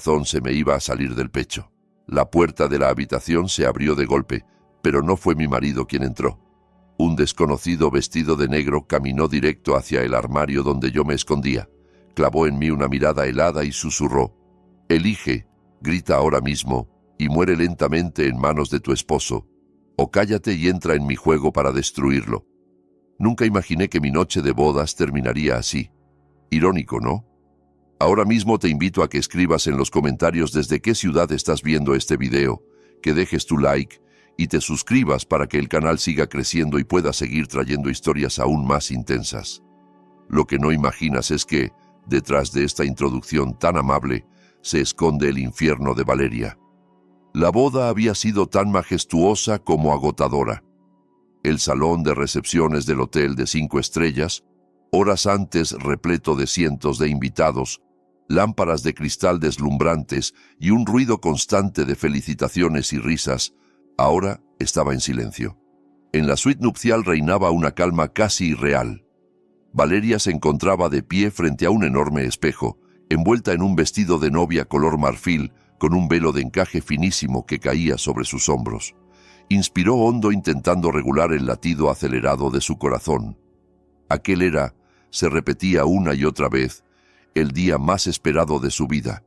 corazón se me iba a salir del pecho. La puerta de la habitación se abrió de golpe, pero no fue mi marido quien entró. Un desconocido vestido de negro caminó directo hacia el armario donde yo me escondía. Clavó en mí una mirada helada y susurró: «Elige, grita ahora mismo, y muere lentamente en manos de tu esposo, o cállate y entra en mi juego para destruirlo». Nunca imaginé que mi noche de bodas terminaría así. Irónico, ¿no? Ahora mismo te invito a que escribas en los comentarios desde qué ciudad estás viendo este video, que dejes tu like y te suscribas para que el canal siga creciendo y pueda seguir trayendo historias aún más intensas. Lo que no imaginas es que, detrás de esta introducción tan amable, se esconde el infierno de Valeria. La boda había sido tan majestuosa como agotadora. El salón de recepciones del hotel de 5 estrellas, horas antes repleto de cientos de invitados, lámparas de cristal deslumbrantes y un ruido constante de felicitaciones y risas, ahora estaba en silencio. En la suite nupcial reinaba una calma casi irreal. Valeria se encontraba de pie frente a un enorme espejo, envuelta en un vestido de novia color marfil, con un velo de encaje finísimo que caía sobre sus hombros. Inspiró hondo intentando regular el latido acelerado de su corazón. Aquel era, se repetía una y otra vez, el día más esperado de su vida.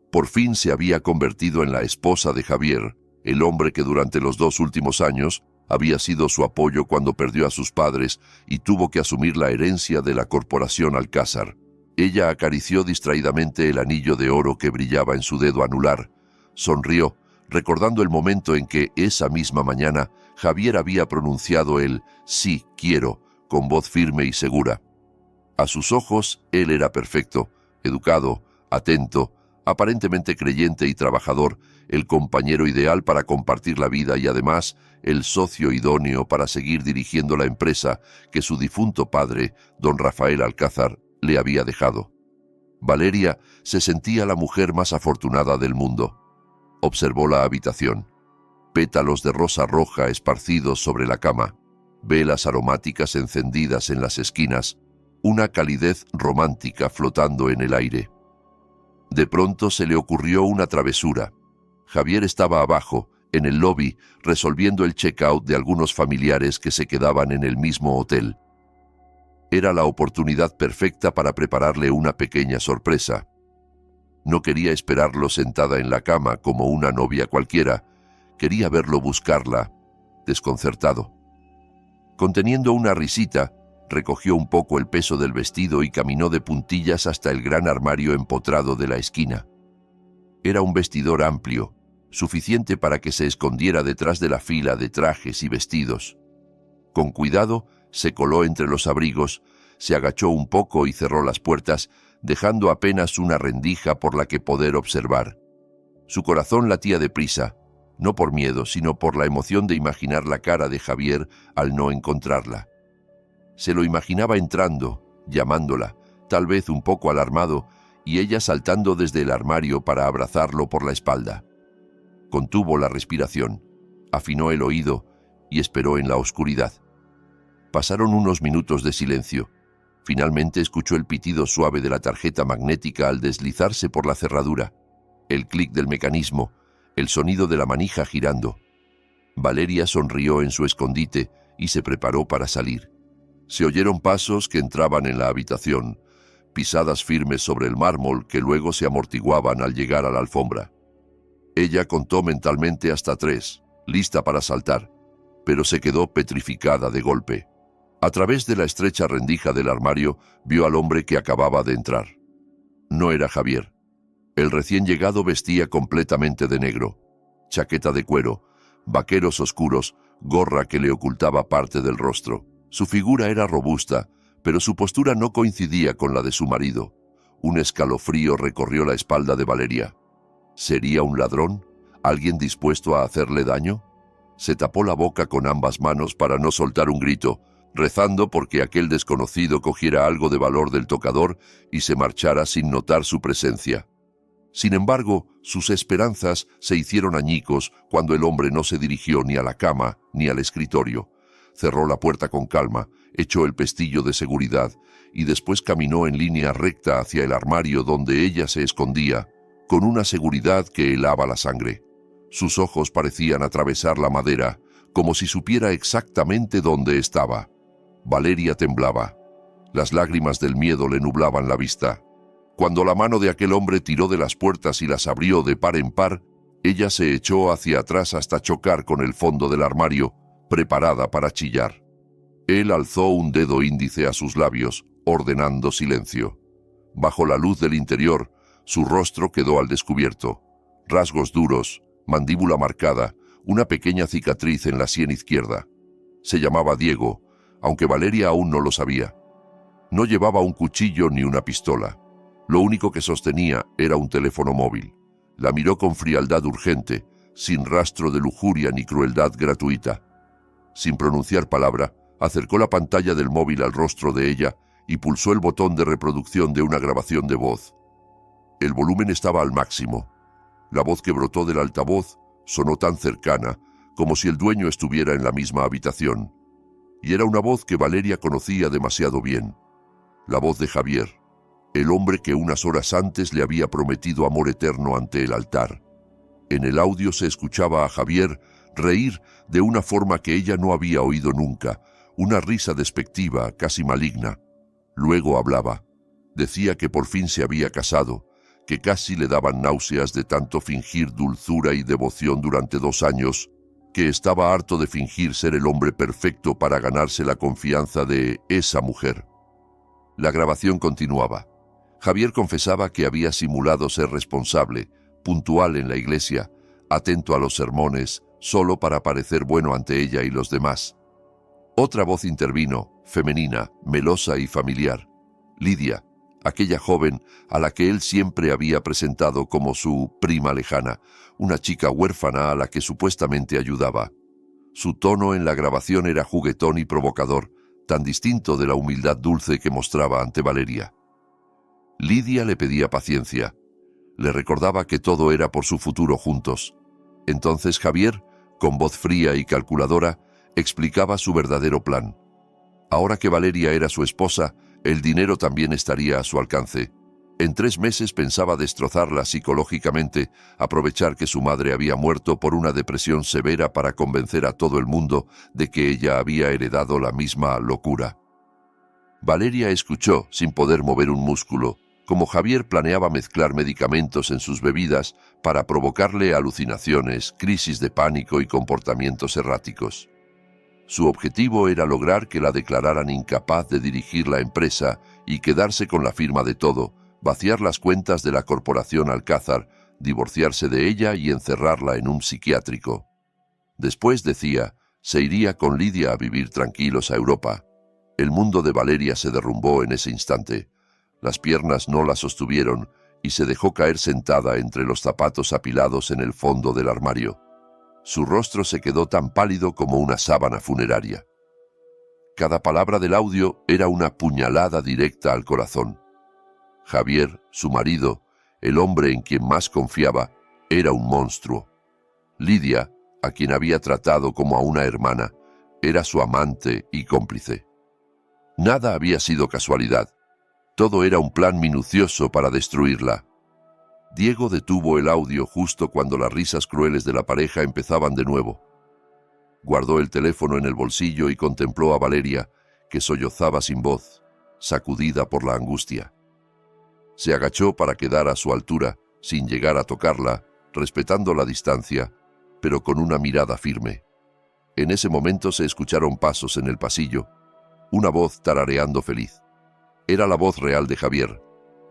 Por fin se había convertido en la esposa de Javier, el hombre que durante los 2 últimos años había sido su apoyo cuando perdió a sus padres y tuvo que asumir la herencia de la corporación Alcázar. Ella acarició distraídamente el anillo de oro que brillaba en su dedo anular. Sonrió, recordando el momento en que, esa misma mañana, Javier había pronunciado el «sí, quiero», con voz firme y segura. A sus ojos, él era perfecto, educado, atento, aparentemente creyente y trabajador, el compañero ideal para compartir la vida y además el socio idóneo para seguir dirigiendo la empresa que su difunto padre, don Rafael Alcázar, le había dejado. Valeria se sentía la mujer más afortunada del mundo. Observó la habitación. Pétalos de rosa roja esparcidos sobre la cama, velas aromáticas encendidas en las esquinas, una calidez romántica flotando en el aire. De pronto se le ocurrió una travesura. Javier estaba abajo, en el lobby, resolviendo el check-out de algunos familiares que se quedaban en el mismo hotel. Era la oportunidad perfecta para prepararle una pequeña sorpresa. No quería esperarlo sentada en la cama como una novia cualquiera. Quería verlo buscarla, desconcertado. Conteniendo una risita, recogió un poco el peso del vestido y caminó de puntillas hasta el gran armario empotrado de la esquina. Era un vestidor amplio, suficiente para que se escondiera detrás de la fila de trajes y vestidos. Con cuidado, se coló entre los abrigos, se agachó un poco y cerró las puertas, dejando apenas una rendija por la que poder observar. Su corazón latía deprisa, no por miedo, sino por la emoción de imaginar la cara de Javier al no encontrarla. Se lo imaginaba entrando, llamándola, tal vez un poco alarmado, y ella saltando desde el armario para abrazarlo por la espalda. Contuvo la respiración, afinó el oído y esperó en la oscuridad. Pasaron unos minutos de silencio. Finalmente escuchó el pitido suave de la tarjeta magnética al deslizarse por la cerradura, el clic del mecanismo, el sonido de la manija girando. Valeria sonrió en su escondite y se preparó para salir. Se oyeron pasos que entraban en la habitación, pisadas firmes sobre el mármol que luego se amortiguaban al llegar a la alfombra. Ella contó mentalmente hasta 3, lista para saltar, pero se quedó petrificada de golpe. A través de la estrecha rendija del armario vio al hombre que acababa de entrar. No era Javier. El recién llegado vestía completamente de negro, chaqueta de cuero, vaqueros oscuros, gorra que le ocultaba parte del rostro. Su figura era robusta, pero su postura no coincidía con la de su marido. Un escalofrío recorrió la espalda de Valeria. ¿Sería un ladrón? ¿Alguien dispuesto a hacerle daño? Se tapó la boca con ambas manos para no soltar un grito, rezando porque aquel desconocido cogiera algo de valor del tocador y se marchara sin notar su presencia. Sin embargo, sus esperanzas se hicieron añicos cuando el hombre no se dirigió ni a la cama ni al escritorio. Cerró la puerta con calma, echó el pestillo de seguridad y después caminó en línea recta hacia el armario donde ella se escondía, con una seguridad que helaba la sangre. Sus ojos parecían atravesar la madera, como si supiera exactamente dónde estaba. Valeria temblaba. Las lágrimas del miedo le nublaban la vista. Cuando la mano de aquel hombre tiró de las puertas y las abrió de par en par, ella se echó hacia atrás hasta chocar con el fondo del armario, preparada para chillar. Él alzó un dedo índice a sus labios, ordenando silencio. Bajo la luz del interior, su rostro quedó al descubierto. Rasgos duros, mandíbula marcada, una pequeña cicatriz en la sien izquierda. Se llamaba Diego, aunque Valeria aún no lo sabía. No llevaba un cuchillo ni una pistola. Lo único que sostenía era un teléfono móvil. La miró con frialdad urgente, sin rastro de lujuria ni crueldad gratuita. Sin pronunciar palabra, acercó la pantalla del móvil al rostro de ella y pulsó el botón de reproducción de una grabación de voz. El volumen estaba al máximo. La voz que brotó del altavoz sonó tan cercana como si el dueño estuviera en la misma habitación. Y era una voz que Valeria conocía demasiado bien. La voz de Javier, el hombre que unas horas antes le había prometido amor eterno ante el altar. En el audio se escuchaba a Javier reír de una forma que ella no había oído nunca, una risa despectiva, casi maligna. Luego hablaba. Decía que por fin se había casado, que casi le daban náuseas de tanto fingir dulzura y devoción durante 2 años, que estaba harto de fingir ser el hombre perfecto para ganarse la confianza de esa mujer. La grabación continuaba. Javier confesaba que había simulado ser responsable, puntual en la iglesia, atento a los sermones, solo para parecer bueno ante ella y los demás. Otra voz intervino, femenina, melosa y familiar. Lidia, aquella joven a la que él siempre había presentado como su prima lejana, una chica huérfana a la que supuestamente ayudaba. Su tono en la grabación era juguetón y provocador, tan distinto de la humildad dulce que mostraba ante Valeria. Lidia le pedía paciencia. Le recordaba que todo era por su futuro juntos. Entonces Javier, con voz fría y calculadora, explicaba su verdadero plan. Ahora que Valeria era su esposa, el dinero también estaría a su alcance. En 3 meses pensaba destrozarla psicológicamente, aprovechar que su madre había muerto por una depresión severa para convencer a todo el mundo de que ella había heredado la misma locura. Valeria escuchó, sin poder mover un músculo, como Javier planeaba mezclar medicamentos en sus bebidas para provocarle alucinaciones, crisis de pánico y comportamientos erráticos. Su objetivo era lograr que la declararan incapaz de dirigir la empresa y quedarse con la firma de todo, vaciar las cuentas de la corporación Alcázar, divorciarse de ella y encerrarla en un psiquiátrico. Después, decía, se iría con Lidia a vivir tranquilos a Europa. El mundo de Valeria se derrumbó en ese instante. Las piernas no la sostuvieron y se dejó caer sentada entre los zapatos apilados en el fondo del armario. Su rostro se quedó tan pálido como una sábana funeraria. Cada palabra del audio era una puñalada directa al corazón. Javier, su marido, el hombre en quien más confiaba, era un monstruo. Lidia, a quien había tratado como a una hermana, era su amante y cómplice. Nada había sido casualidad. Todo era un plan minucioso para destruirla. Diego detuvo el audio justo cuando las risas crueles de la pareja empezaban de nuevo. Guardó el teléfono en el bolsillo y contempló a Valeria, que sollozaba sin voz, sacudida por la angustia. Se agachó para quedar a su altura, sin llegar a tocarla, respetando la distancia, pero con una mirada firme. En ese momento se escucharon pasos en el pasillo, una voz tarareando feliz. Era la voz real de Javier,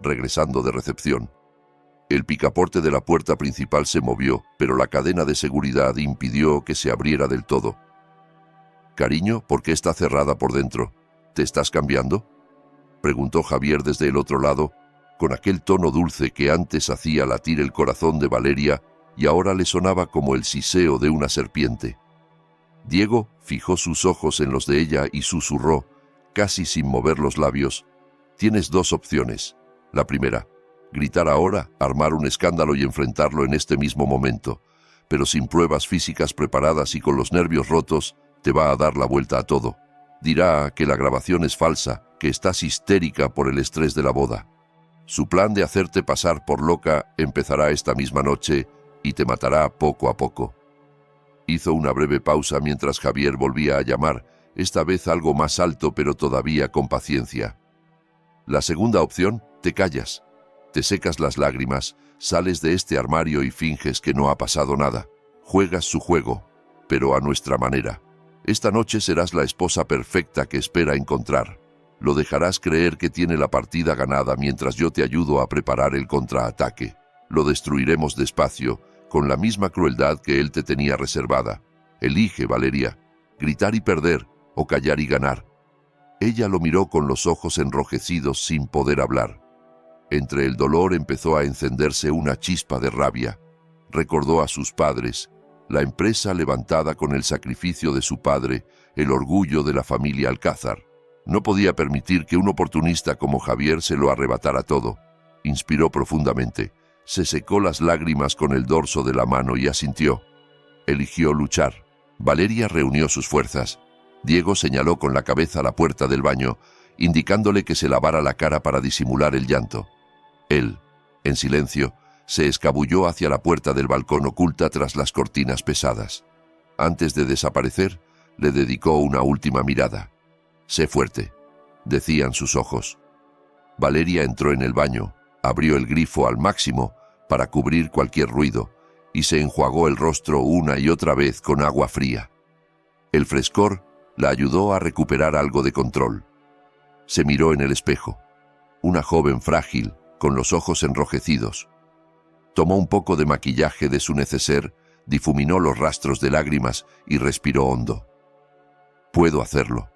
regresando de recepción. El picaporte de la puerta principal se movió, pero la cadena de seguridad impidió que se abriera del todo. «Cariño, ¿por qué está cerrada por dentro? ¿Te estás cambiando?», preguntó Javier desde el otro lado, con aquel tono dulce que antes hacía latir el corazón de Valeria y ahora le sonaba como el siseo de una serpiente. Diego fijó sus ojos en los de ella y susurró, casi sin mover los labios: «Tienes 2 opciones. La primera, gritar ahora, armar un escándalo y enfrentarlo en este mismo momento, pero sin pruebas físicas preparadas y con los nervios rotos, te va a dar la vuelta a todo. Dirá que la grabación es falsa, que estás histérica por el estrés de la boda. Su plan de hacerte pasar por loca empezará esta misma noche y te matará poco a poco. Hizo una breve pausa mientras Javier volvía a llamar, esta vez algo más alto pero todavía con paciencia. La segunda opción, te callas. Te secas las lágrimas, sales de este armario y finges que no ha pasado nada. Juegas su juego, pero a nuestra manera. Esta noche serás la esposa perfecta que espera encontrar. Lo dejarás creer que tiene la partida ganada mientras yo te ayudo a preparar el contraataque. Lo destruiremos despacio, con la misma crueldad que él te tenía reservada. Elige, Valeria, gritar y perder, o callar y ganar. Ella lo miró con los ojos enrojecidos sin poder hablar. Entre el dolor empezó a encenderse una chispa de rabia. Recordó a sus padres, la empresa levantada con el sacrificio de su padre, el orgullo de la familia Alcázar. No podía permitir que un oportunista como Javier se lo arrebatara todo. Inspiró profundamente. Se secó las lágrimas con el dorso de la mano y asintió. Eligió luchar. Valeria reunió sus fuerzas. Diego señaló con la cabeza la puerta del baño, indicándole que se lavara la cara para disimular el llanto. Él, en silencio, se escabulló hacia la puerta del balcón oculta tras las cortinas pesadas. Antes de desaparecer, le dedicó una última mirada. «Sé fuerte», decían sus ojos. Valeria entró en el baño, abrió el grifo al máximo para cubrir cualquier ruido y se enjuagó el rostro una y otra vez con agua fría. El frescor la ayudó a recuperar algo de control. Se miró en el espejo. Una joven frágil, con los ojos enrojecidos. Tomó un poco de maquillaje de su neceser, difuminó los rastros de lágrimas y respiró hondo. «Puedo hacerlo.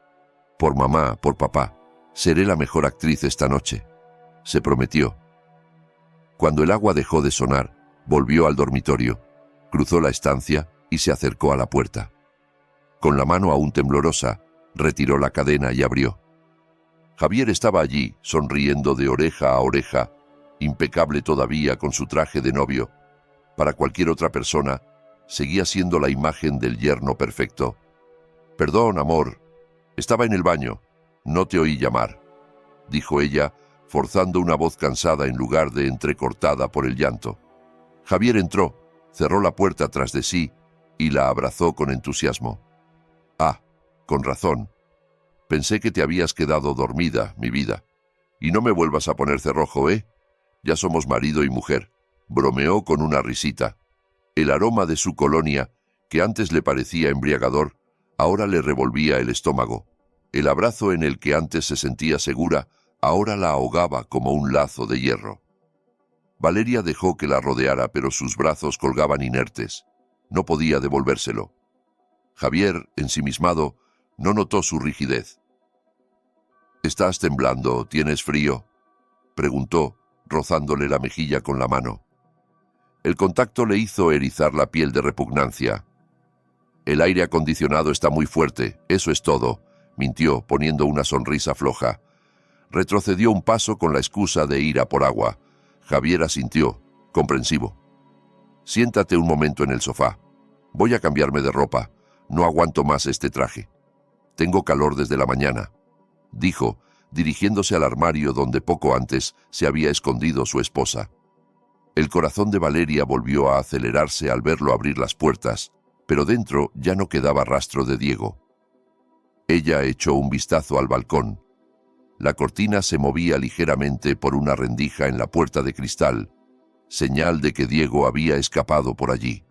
Por mamá, por papá, seré la mejor actriz esta noche», se prometió. Cuando el agua dejó de sonar, volvió al dormitorio, cruzó la estancia y se acercó a la puerta. Con la mano aún temblorosa, retiró la cadena y abrió. Javier estaba allí, sonriendo de oreja a oreja, impecable todavía con su traje de novio. Para cualquier otra persona, seguía siendo la imagen del yerno perfecto. «Perdón, amor. Estaba en el baño. No te oí llamar», dijo ella, forzando una voz cansada en lugar de entrecortada por el llanto. Javier entró, cerró la puerta tras de sí y la abrazó con entusiasmo. «Ah, con razón. Pensé que te habías quedado dormida, mi vida. Y no me vuelvas a poner cerrojo, ¿eh? Ya somos marido y mujer», bromeó con una risita. El aroma de su colonia, que antes le parecía embriagador, ahora le revolvía el estómago. El abrazo en el que antes se sentía segura, ahora la ahogaba como un lazo de hierro. Valeria dejó que la rodeara, pero sus brazos colgaban inertes. No podía devolvérselo. Javier, ensimismado, no notó su rigidez. «¿Estás temblando? ¿Tienes frío?», preguntó, rozándole la mejilla con la mano. El contacto le hizo erizar la piel de repugnancia. «El aire acondicionado está muy fuerte, eso es todo», mintió, poniendo una sonrisa floja. Retrocedió un paso con la excusa de ir a por agua. Javier asintió, comprensivo. «Siéntate un momento en el sofá. Voy a cambiarme de ropa. No aguanto más este traje. Tengo calor desde la mañana», dijo, dirigiéndose al armario donde poco antes se había escondido su esposa. El corazón de Valeria volvió a acelerarse al verlo abrir las puertas, pero dentro ya no quedaba rastro de Diego. Ella echó un vistazo al balcón. La cortina se movía ligeramente por una rendija en la puerta de cristal, señal de que Diego había escapado por allí.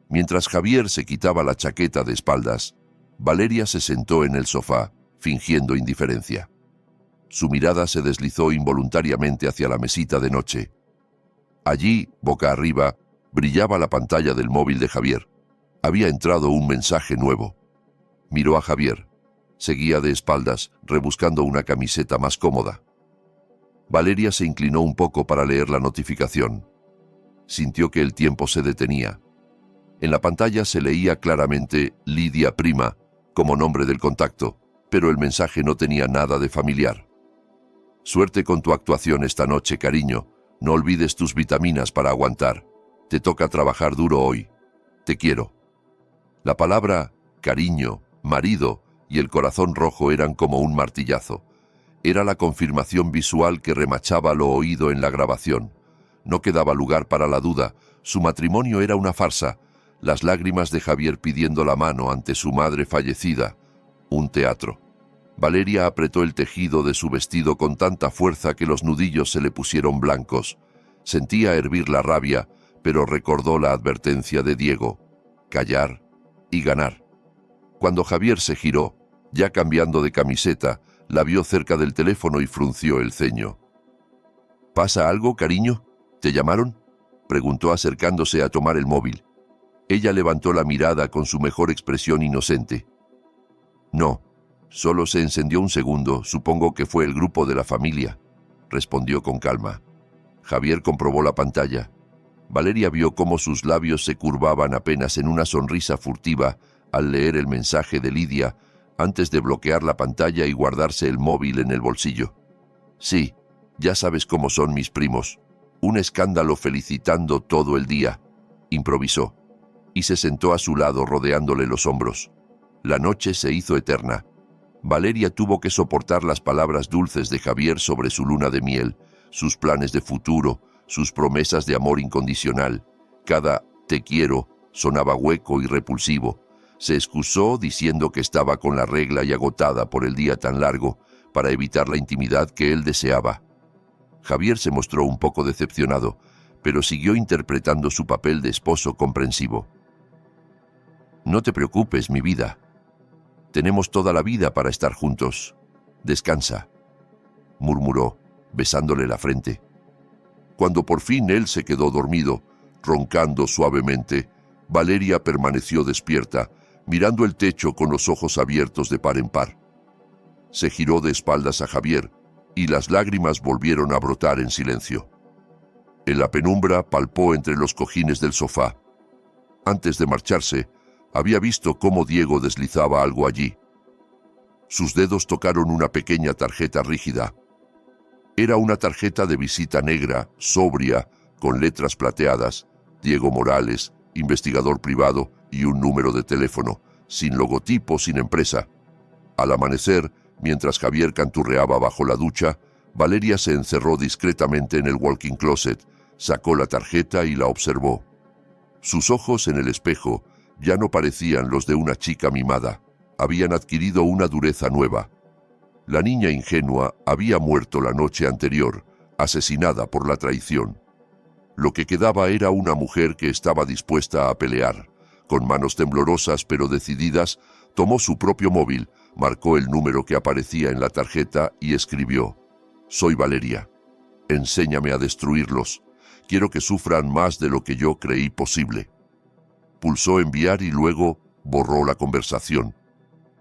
Mientras Javier se quitaba la chaqueta de espaldas, Valeria se sentó en el sofá, fingiendo indiferencia. Su mirada se deslizó involuntariamente hacia la mesita de noche. Allí, boca arriba, brillaba la pantalla del móvil de Javier. Había entrado un mensaje nuevo. Miró a Javier. Seguía de espaldas, rebuscando una camiseta más cómoda. Valeria se inclinó un poco para leer la notificación. Sintió que el tiempo se detenía. En la pantalla se leía claramente Lidia Prima, como nombre del contacto, pero el mensaje no tenía nada de familiar. «Suerte con tu actuación esta noche, cariño. No olvides tus vitaminas para aguantar. Te toca trabajar duro hoy. Te quiero». La palabra cariño, marido y el corazón rojo eran como un martillazo. Era la confirmación visual que remachaba lo oído en la grabación. No quedaba lugar para la duda. Su matrimonio era una farsa. Las lágrimas de Javier pidiendo la mano ante su madre fallecida. Un teatro. Valeria apretó el tejido de su vestido con tanta fuerza que los nudillos se le pusieron blancos. Sentía hervir la rabia, pero recordó la advertencia de Diego: callar y ganar. Cuando Javier se giró, ya cambiando de camiseta, la vio cerca del teléfono y frunció el ceño. ¿Pasa algo, cariño? ¿Te llamaron?, preguntó acercándose a tomar el móvil. Ella levantó la mirada con su mejor expresión inocente. No, solo se encendió un segundo, supongo que fue el grupo de la familia, respondió con calma. Javier comprobó la pantalla. Valeria vio cómo sus labios se curvaban apenas en una sonrisa furtiva al leer el mensaje de Lidia, antes de bloquear la pantalla y guardarse el móvil en el bolsillo. Sí, ya sabes cómo son mis primos. Un escándalo felicitando todo el día, improvisó, y se sentó a su lado rodeándole los hombros. La noche se hizo eterna. Valeria tuvo que soportar las palabras dulces de Javier sobre su luna de miel, sus planes de futuro, sus promesas de amor incondicional. Cada «te quiero» sonaba hueco y repulsivo. Se excusó diciendo que estaba con la regla y agotada por el día tan largo para evitar la intimidad que él deseaba. Javier se mostró un poco decepcionado, pero siguió interpretando su papel de esposo comprensivo. «No te preocupes, mi vida. Tenemos toda la vida para estar juntos. Descansa», murmuró, besándole la frente. Cuando por fin él se quedó dormido, roncando suavemente, Valeria permaneció despierta, mirando el techo con los ojos abiertos de par en par. Se giró de espaldas a Javier, y las lágrimas volvieron a brotar en silencio. En la penumbra palpó entre los cojines del sofá. Antes de marcharse, había visto cómo Diego deslizaba algo allí. Sus dedos tocaron una pequeña tarjeta rígida. Era una tarjeta de visita negra, sobria, con letras plateadas, Diego Morales, investigador privado, y un número de teléfono, sin logotipo, sin empresa. Al amanecer, mientras Javier canturreaba bajo la ducha, Valeria se encerró discretamente en el walk-in closet, sacó la tarjeta y la observó. Sus ojos en el espejo ya no parecían los de una chica mimada, habían adquirido una dureza nueva. La niña ingenua había muerto la noche anterior, asesinada por la traición. Lo que quedaba era una mujer que estaba dispuesta a pelear. Con manos temblorosas pero decididas, tomó su propio móvil, marcó el número que aparecía en la tarjeta y escribió: «Soy Valeria. Enséñame a destruirlos. Quiero que sufran más de lo que yo creí posible». Pulsó enviar y luego borró la conversación.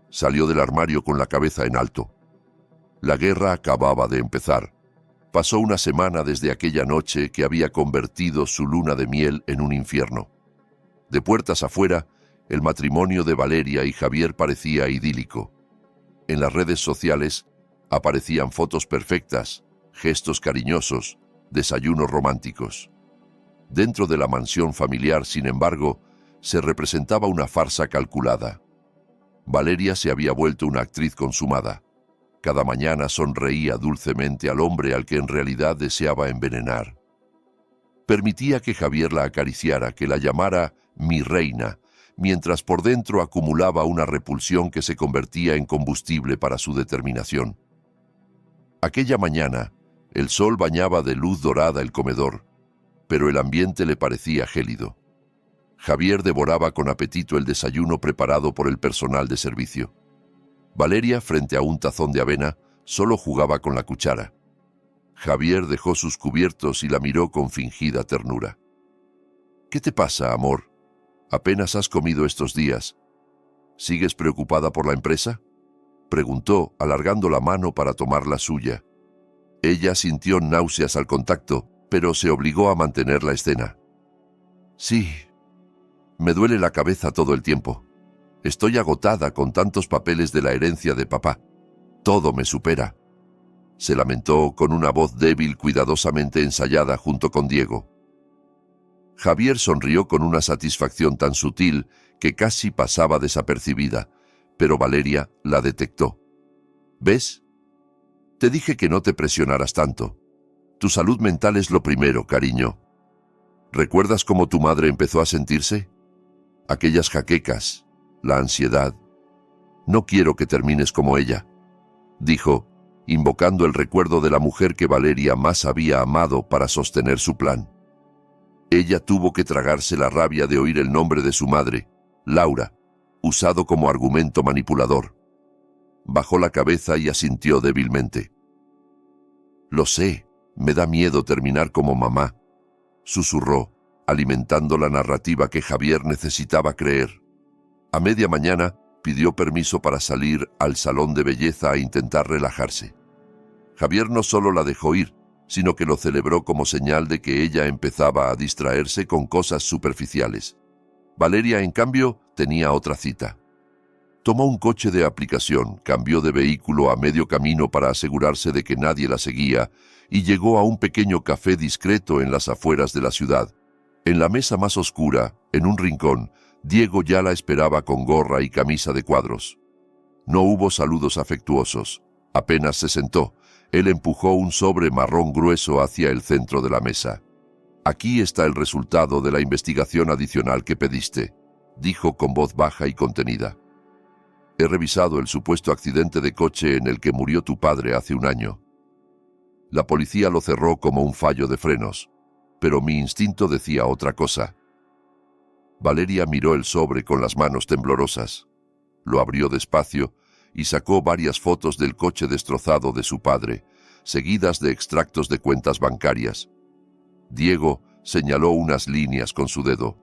Salió del armario con la cabeza en alto. La guerra acababa de empezar. Pasó una semana desde aquella noche que había convertido su luna de miel en un infierno. De puertas afuera, el matrimonio de Valeria y Javier parecía idílico. En las redes sociales aparecían fotos perfectas, gestos cariñosos, desayunos románticos. Dentro de la mansión familiar, sin embargo, se representaba una farsa calculada. Valeria se había vuelto una actriz consumada. Cada mañana sonreía dulcemente al hombre al que en realidad deseaba envenenar. Permitía que Javier la acariciara, que la llamara «mi reina», mientras por dentro acumulaba una repulsión que se convertía en combustible para su determinación. Aquella mañana, el sol bañaba de luz dorada el comedor, pero el ambiente le parecía gélido. Javier devoraba con apetito el desayuno preparado por el personal de servicio. Valeria, frente a un tazón de avena, solo jugaba con la cuchara. Javier dejó sus cubiertos y la miró con fingida ternura. «¿Qué te pasa, amor? Apenas has comido estos días. ¿Sigues preocupada por la empresa?», preguntó, alargando la mano para tomar la suya. Ella sintió náuseas al contacto, pero se obligó a mantener la escena. «Sí, me duele la cabeza todo el tiempo. Estoy agotada con tantos papeles de la herencia de papá. Todo me supera», se lamentó con una voz débil cuidadosamente ensayada junto con Diego. Javier sonrió con una satisfacción tan sutil que casi pasaba desapercibida, pero Valeria la detectó. «¿Ves? Te dije que no te presionaras tanto. Tu salud mental es lo primero, cariño. ¿Recuerdas cómo tu madre empezó a sentirse? Aquellas jaquecas, la ansiedad. No quiero que termines como ella, dijo, invocando el recuerdo de la mujer que Valeria más había amado para sostener su plan. Ella tuvo que tragarse la rabia de oír el nombre de su madre, Laura, usado como argumento manipulador. Bajó la cabeza y asintió débilmente. Lo sé, me da miedo terminar como mamá, susurró, alimentando la narrativa que Javier necesitaba creer. A media mañana, pidió permiso para salir al salón de belleza a intentar relajarse. Javier no solo la dejó ir, sino que lo celebró como señal de que ella empezaba a distraerse con cosas superficiales. Valeria, en cambio, tenía otra cita. Tomó un coche de aplicación, cambió de vehículo a medio camino para asegurarse de que nadie la seguía y llegó a un pequeño café discreto en las afueras de la ciudad. En la mesa más oscura, en un rincón, Diego ya la esperaba con gorra y camisa de cuadros. No hubo saludos afectuosos. Apenas se sentó, él empujó un sobre marrón grueso hacia el centro de la mesa. Aquí está el resultado de la investigación adicional que pediste, dijo con voz baja y contenida. He revisado el supuesto accidente de coche en el que murió tu padre hace un año. La policía lo cerró como un fallo de frenos, pero mi instinto decía otra cosa. Valeria miró el sobre con las manos temblorosas. Lo abrió despacio y sacó varias fotos del coche destrozado de su padre, seguidas de extractos de cuentas bancarias. Diego señaló unas líneas con su dedo.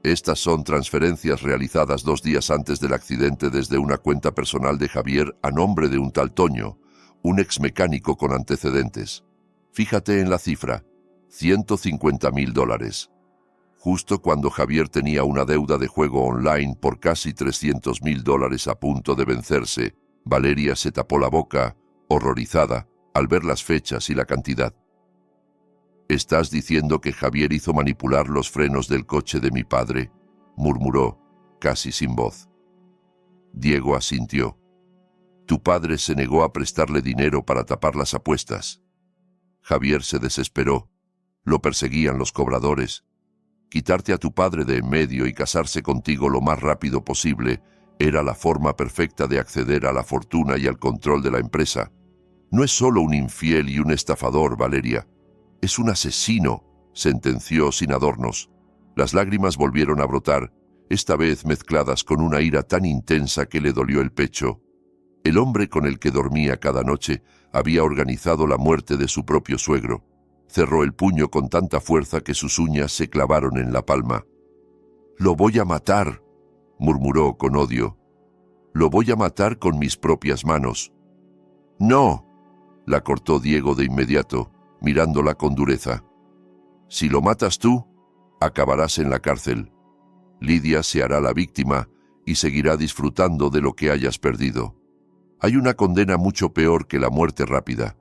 Estas son transferencias realizadas 2 días antes del accidente desde una cuenta personal de Javier a nombre de un tal Toño, un exmecánico con antecedentes. Fíjate en la cifra, $150.000. Justo cuando Javier tenía una deuda de juego online por casi $300.000 a punto de vencerse, Valeria se tapó la boca, horrorizada, al ver las fechas y la cantidad. ¿Estás diciendo que Javier hizo manipular los frenos del coche de mi padre?, murmuró, casi sin voz. Diego asintió. Tu padre se negó a prestarle dinero para tapar las apuestas. Javier se desesperó. Lo perseguían los cobradores. Quitarte a tu padre de en medio y casarse contigo lo más rápido posible era la forma perfecta de acceder a la fortuna y al control de la empresa. No es solo un infiel y un estafador, Valeria. Es un asesino, sentenció sin adornos. Las lágrimas volvieron a brotar, esta vez mezcladas con una ira tan intensa que le dolió el pecho. El hombre con el que dormía cada noche había organizado la muerte de su propio suegro. Cerró el puño con tanta fuerza que sus uñas se clavaron en la palma. «Lo voy a matar», murmuró con odio. «Lo voy a matar con mis propias manos». «No», la cortó Diego de inmediato, mirándola con dureza. «Si lo matas tú, acabarás en la cárcel. Lidia se hará la víctima y seguirá disfrutando de lo que hayas perdido. Hay una condena mucho peor que la muerte rápida,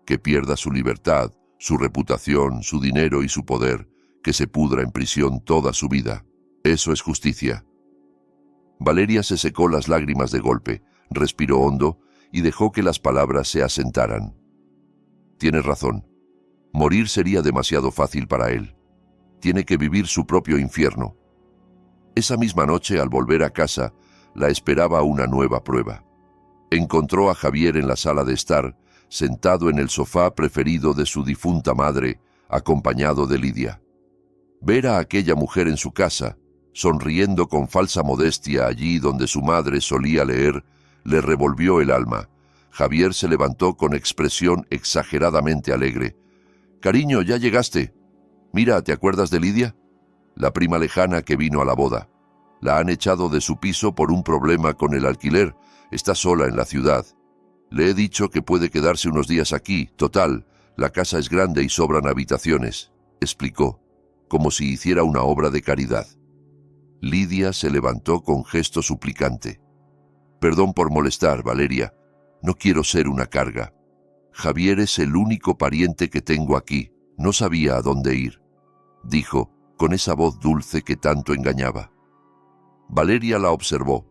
que pierda su libertad, su reputación, su dinero y su poder, que se pudra en prisión toda su vida. Eso es justicia». Valeria se secó las lágrimas de golpe, respiró hondo y dejó que las palabras se asentaran. Tienes razón. Morir sería demasiado fácil para él. Tiene que vivir su propio infierno. Esa misma noche, al volver a casa, la esperaba una nueva prueba. Encontró a Javier en la sala de estar, sentado en el sofá preferido de su difunta madre, acompañado de Lidia. Ver a aquella mujer en su casa, sonriendo con falsa modestia allí donde su madre solía leer, le revolvió el alma. Javier se levantó con expresión exageradamente alegre. «Cariño, ya llegaste. Mira, ¿te acuerdas de Lidia? La prima lejana que vino a la boda. La han echado de su piso por un problema con el alquiler. Está sola en la ciudad. Le he dicho que puede quedarse unos días aquí. Total, la casa es grande y sobran habitaciones», explicó, como si hiciera una obra de caridad. Lidia se levantó con gesto suplicante. «Perdón por molestar, Valeria. No quiero ser una carga. Javier es el único pariente que tengo aquí. No sabía a dónde ir», dijo, con esa voz dulce que tanto engañaba. Valeria la observó.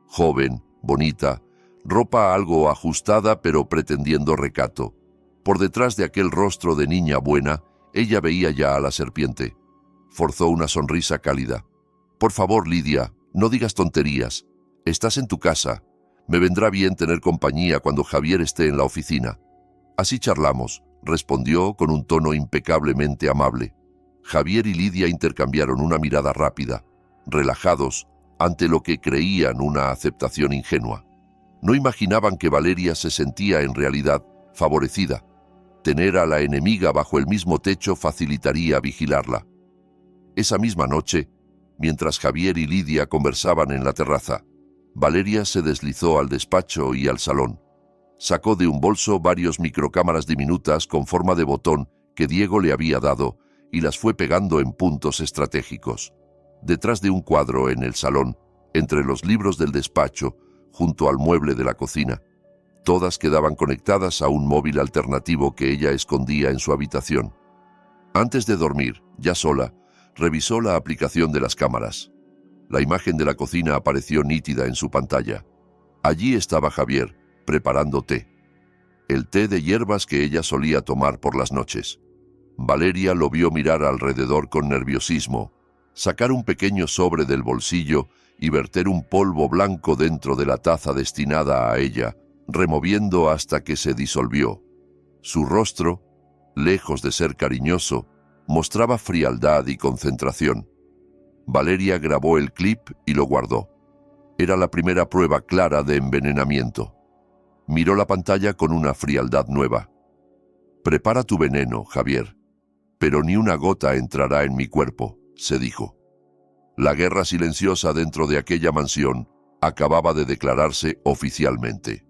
Joven, bonita, ropa algo ajustada pero pretendiendo recato. Por detrás de aquel rostro de niña buena, ella veía ya a la serpiente. Forzó una sonrisa cálida. «Por favor, Lidia, no digas tonterías. Estás en tu casa. Me vendrá bien tener compañía cuando Javier esté en la oficina». «Así charlamos», respondió con un tono impecablemente amable. Javier y Lidia intercambiaron una mirada rápida, relajados, ante lo que creían una aceptación ingenua. No imaginaban que Valeria se sentía en realidad favorecida. Tener a la enemiga bajo el mismo techo facilitaría vigilarla. Esa misma noche, mientras Javier y Lidia conversaban en la terraza, Valeria se deslizó al despacho y al salón. Sacó de un bolso varios microcámaras diminutas con forma de botón que Diego le había dado y las fue pegando en puntos estratégicos. Detrás de un cuadro en el salón, entre los libros del despacho, junto al mueble de la cocina. Todas quedaban conectadas a un móvil alternativo que ella escondía en su habitación. Antes de dormir, ya sola, revisó la aplicación de las cámaras. La imagen de la cocina apareció nítida en su pantalla. Allí estaba Javier, preparando té. El té de hierbas que ella solía tomar por las noches. Valeria lo vio mirar alrededor con nerviosismo, sacar un pequeño sobre del bolsillo y verter un polvo blanco dentro de la taza destinada a ella, removiendo hasta que se disolvió. Su rostro, lejos de ser cariñoso, mostraba frialdad y concentración. Valeria grabó el clip y lo guardó. Era la primera prueba clara de envenenamiento. Miró la pantalla con una frialdad nueva. «Prepara tu veneno, Javier, pero ni una gota entrará en mi cuerpo», se dijo. La guerra silenciosa dentro de aquella mansión acababa de declararse oficialmente.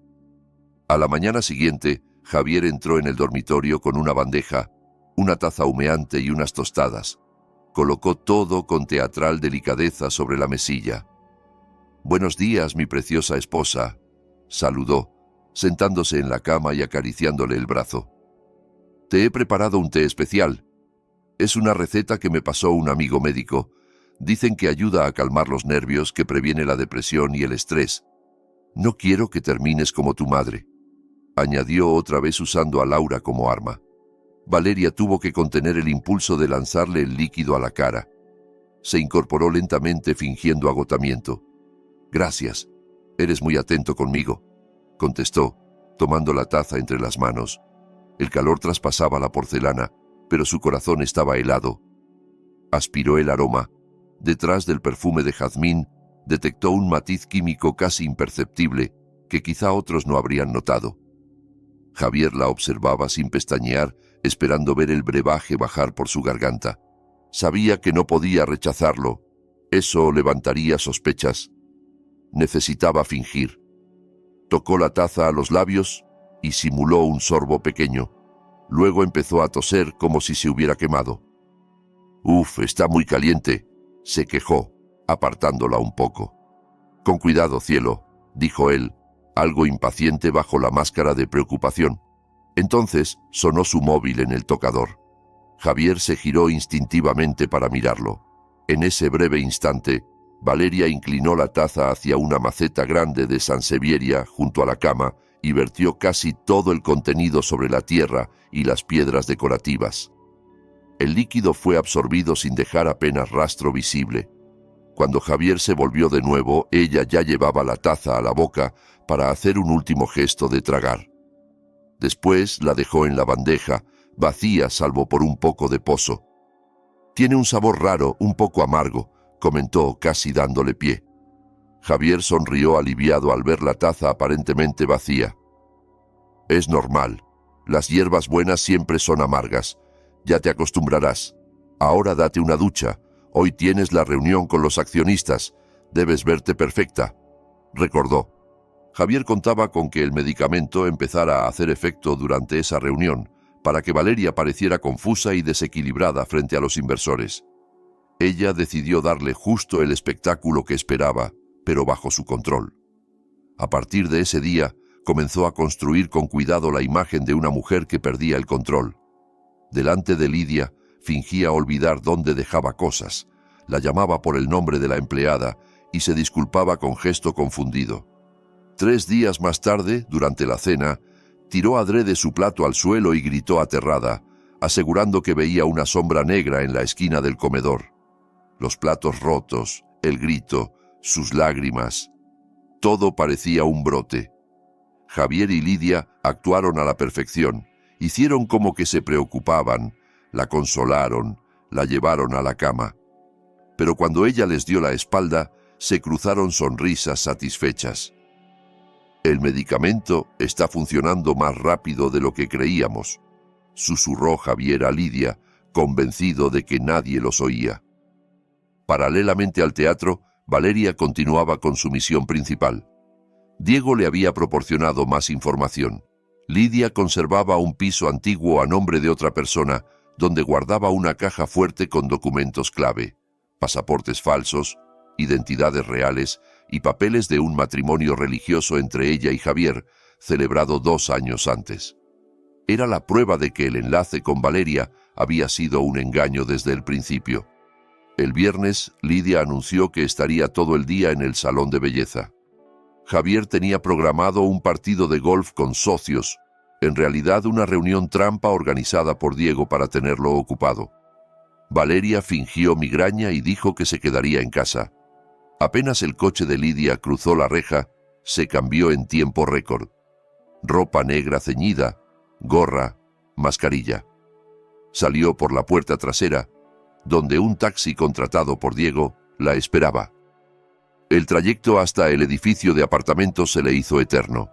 A la mañana siguiente, Javier entró en el dormitorio con una bandeja, una taza humeante y unas tostadas. Colocó todo con teatral delicadeza sobre la mesilla. «Buenos días, mi preciosa esposa», saludó, sentándose en la cama y acariciándole el brazo. «Te he preparado un té especial. Es una receta que me pasó un amigo médico. Dicen que ayuda a calmar los nervios, que previene la depresión y el estrés. No quiero que termines como tu madre», añadió otra vez usando a Laura como arma. Valeria tuvo que contener el impulso de lanzarle el líquido a la cara. Se incorporó lentamente fingiendo agotamiento. «Gracias, eres muy atento conmigo», contestó, tomando la taza entre las manos. El calor traspasaba la porcelana, pero su corazón estaba helado. Aspiró el aroma. Detrás del perfume de jazmín, detectó un matiz químico casi imperceptible que quizá otros no habrían notado. Javier la observaba sin pestañear, esperando ver el brebaje bajar por su garganta. Sabía que no podía rechazarlo. Eso levantaría sospechas. Necesitaba fingir. Tocó la taza a los labios y simuló un sorbo pequeño. Luego empezó a toser como si se hubiera quemado. «Uf, está muy caliente», se quejó, apartándola un poco. «Con cuidado, cielo», dijo él, algo impaciente bajo la máscara de preocupación. Entonces sonó su móvil en el tocador. Javier se giró instintivamente para mirarlo. En ese breve instante, Valeria inclinó la taza hacia una maceta grande de sansevieria junto a la cama y vertió casi todo el contenido sobre la tierra y las piedras decorativas. El líquido fue absorbido sin dejar apenas rastro visible. Cuando Javier se volvió de nuevo, ella ya llevaba la taza a la boca para hacer un último gesto de tragar. Después la dejó en la bandeja, vacía salvo por un poco de pozo. «Tiene un sabor raro, un poco amargo», comentó casi dándole pie. Javier sonrió aliviado al ver la taza aparentemente vacía. «Es normal. Las hierbas buenas siempre son amargas. Ya te acostumbrarás. Ahora date una ducha. Hoy tienes la reunión con los accionistas. Debes verte perfecta», recordó. Javier contaba con que el medicamento empezara a hacer efecto durante esa reunión, para que Valeria pareciera confusa y desequilibrada frente a los inversores. Ella decidió darle justo el espectáculo que esperaba, pero bajo su control. A partir de ese día, comenzó a construir con cuidado la imagen de una mujer que perdía el control. Delante de Lidia, fingía olvidar dónde dejaba cosas, la llamaba por el nombre de la empleada y se disculpaba con gesto confundido. 3 días más tarde, durante la cena, tiró adrede su plato al suelo y gritó aterrada, asegurando que veía una sombra negra en la esquina del comedor. Los platos rotos, el grito, sus lágrimas. Todo parecía un brote. Javier y Lidia actuaron a la perfección. Hicieron como que se preocupaban, la consolaron, la llevaron a la cama. Pero cuando ella les dio la espalda, se cruzaron sonrisas satisfechas. «El medicamento está funcionando más rápido de lo que creíamos», susurró Javier a Lidia, convencido de que nadie los oía. Paralelamente al teatro, Valeria continuaba con su misión principal. Diego le había proporcionado más información. Lidia conservaba un piso antiguo a nombre de otra persona, donde guardaba una caja fuerte con documentos clave, pasaportes falsos, identidades reales y papeles de un matrimonio religioso entre ella y Javier, celebrado 2 años antes. Era la prueba de que el enlace con Valeria había sido un engaño desde el principio. El viernes, Lidia anunció que estaría todo el día en el salón de belleza. Javier tenía programado un partido de golf con socios, en realidad una reunión trampa organizada por Diego para tenerlo ocupado. Valeria fingió migraña y dijo que se quedaría en casa. Apenas el coche de Lidia cruzó la reja, se cambió en tiempo récord. Ropa negra ceñida, gorra, mascarilla. Salió por la puerta trasera, donde un taxi contratado por Diego la esperaba. El trayecto hasta el edificio de apartamentos se le hizo eterno.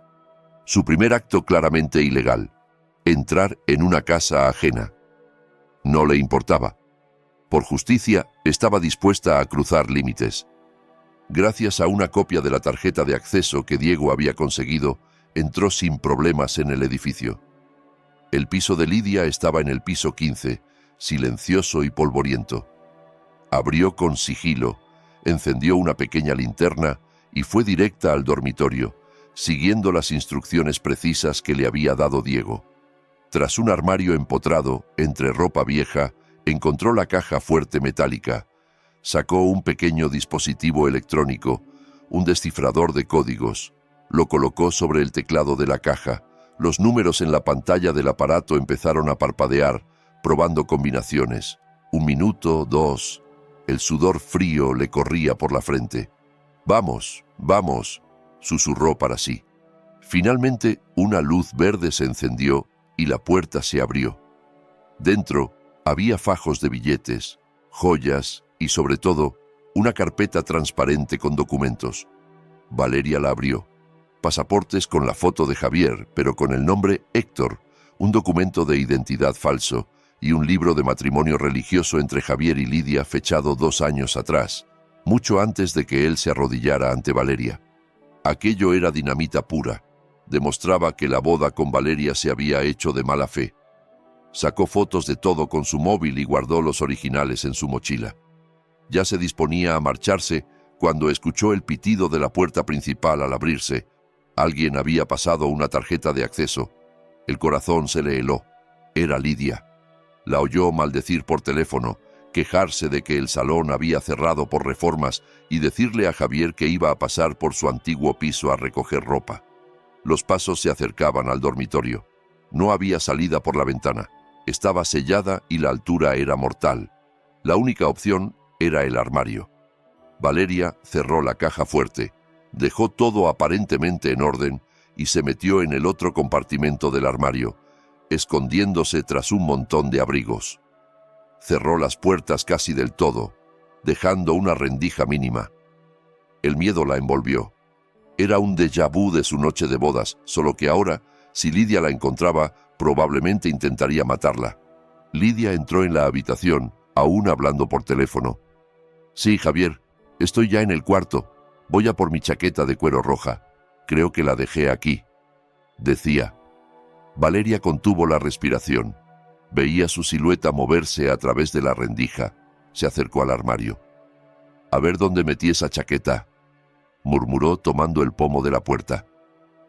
Su primer acto claramente ilegal, entrar en una casa ajena. No le importaba. Por justicia, estaba dispuesta a cruzar límites. Gracias a una copia de la tarjeta de acceso que Diego había conseguido, entró sin problemas en el edificio. El piso de Lidia estaba en el piso 15, silencioso y polvoriento. Abrió con sigilo, encendió una pequeña linterna y fue directa al dormitorio, siguiendo las instrucciones precisas que le había dado Diego. Tras un armario empotrado, entre ropa vieja, encontró la caja fuerte metálica. Sacó un pequeño dispositivo electrónico, un descifrador de códigos. Lo colocó sobre el teclado de la caja. Los números en la pantalla del aparato empezaron a parpadear, probando combinaciones. 1 minuto, 2. El sudor frío le corría por la frente. «Vamos, vamos», susurró para sí. Finalmente, una luz verde se encendió y la puerta se abrió. Dentro había fajos de billetes, joyas y, sobre todo, una carpeta transparente con documentos. Valeria la abrió. Pasaportes con la foto de Javier, pero con el nombre Héctor, un documento de identidad falso y un libro de matrimonio religioso entre Javier y Lidia fechado 2 años atrás, mucho antes de que él se arrodillara ante Valeria. Aquello era dinamita pura. Demostraba que la boda con Valeria se había hecho de mala fe. Sacó fotos de todo con su móvil y guardó los originales en su mochila. Ya se disponía a marcharse cuando escuchó el pitido de la puerta principal al abrirse. Alguien había pasado una tarjeta de acceso. El corazón se le heló. Era Lidia. La oyó maldecir por teléfono, quejarse de que el salón había cerrado por reformas y decirle a Javier que iba a pasar por su antiguo piso a recoger ropa. Los pasos se acercaban al dormitorio. No había salida por la ventana. Estaba sellada y la altura era mortal. La única opción era el armario. Valeria cerró la caja fuerte, dejó todo aparentemente en orden y se metió en el otro compartimento del armario, escondiéndose tras un montón de abrigos. Cerró las puertas casi del todo, dejando una rendija mínima. El miedo la envolvió. Era un déjà vu de su noche de bodas, solo que ahora, si Lidia la encontraba, probablemente intentaría matarla. Lidia entró en la habitación, aún hablando por teléfono. «Sí, Javier, estoy ya en el cuarto. Voy a por mi chaqueta de cuero roja. Creo que la dejé aquí», decía. Valeria contuvo la respiración. Veía su silueta moverse a través de la rendija. Se acercó al armario. «A ver dónde metí esa chaqueta», murmuró tomando el pomo de la puerta.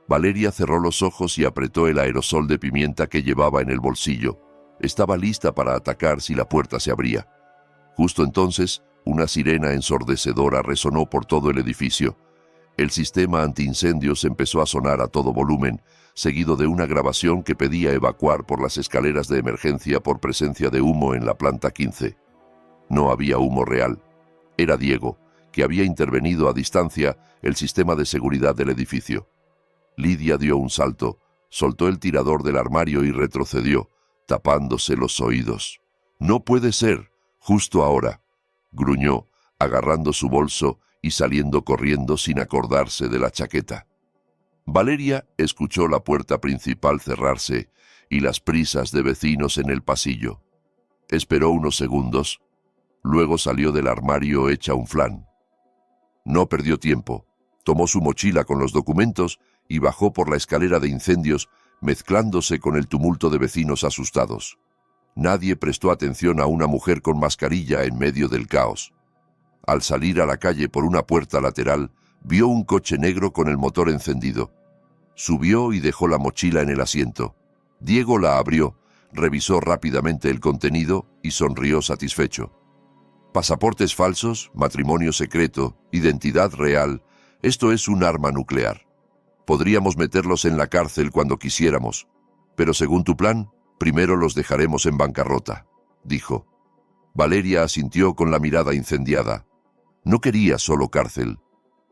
Valeria cerró los ojos y apretó el aerosol de pimienta que llevaba en el bolsillo. Estaba lista para atacar si la puerta se abría. Justo entonces, una sirena ensordecedora resonó por todo el edificio. El sistema antiincendios empezó a sonar a todo volumen, seguido de una grabación que pedía evacuar por las escaleras de emergencia por presencia de humo en la planta 15. No había humo real. Era Diego, que había intervenido a distancia el sistema de seguridad del edificio. Lidia dio un salto, soltó el tirador del armario y retrocedió, tapándose los oídos. «No puede ser, justo ahora», gruñó, agarrando su bolso y saliendo corriendo sin acordarse de la chaqueta. Valeria escuchó la puerta principal cerrarse y las prisas de vecinos en el pasillo. Esperó unos segundos, luego salió del armario hecha un flan. No perdió tiempo, tomó su mochila con los documentos y bajó por la escalera de incendios, mezclándose con el tumulto de vecinos asustados. Nadie prestó atención a una mujer con mascarilla en medio del caos. Al salir a la calle por una puerta lateral, vio un coche negro con el motor encendido. Subió y dejó la mochila en el asiento. Diego la abrió, revisó rápidamente el contenido y sonrió satisfecho. Pasaportes falsos, matrimonio secreto, identidad real, esto es un arma nuclear. Podríamos meterlos en la cárcel cuando quisiéramos, pero según tu plan, primero los dejaremos en bancarrota, dijo. Valeria asintió con la mirada incendiada. No quería solo cárcel,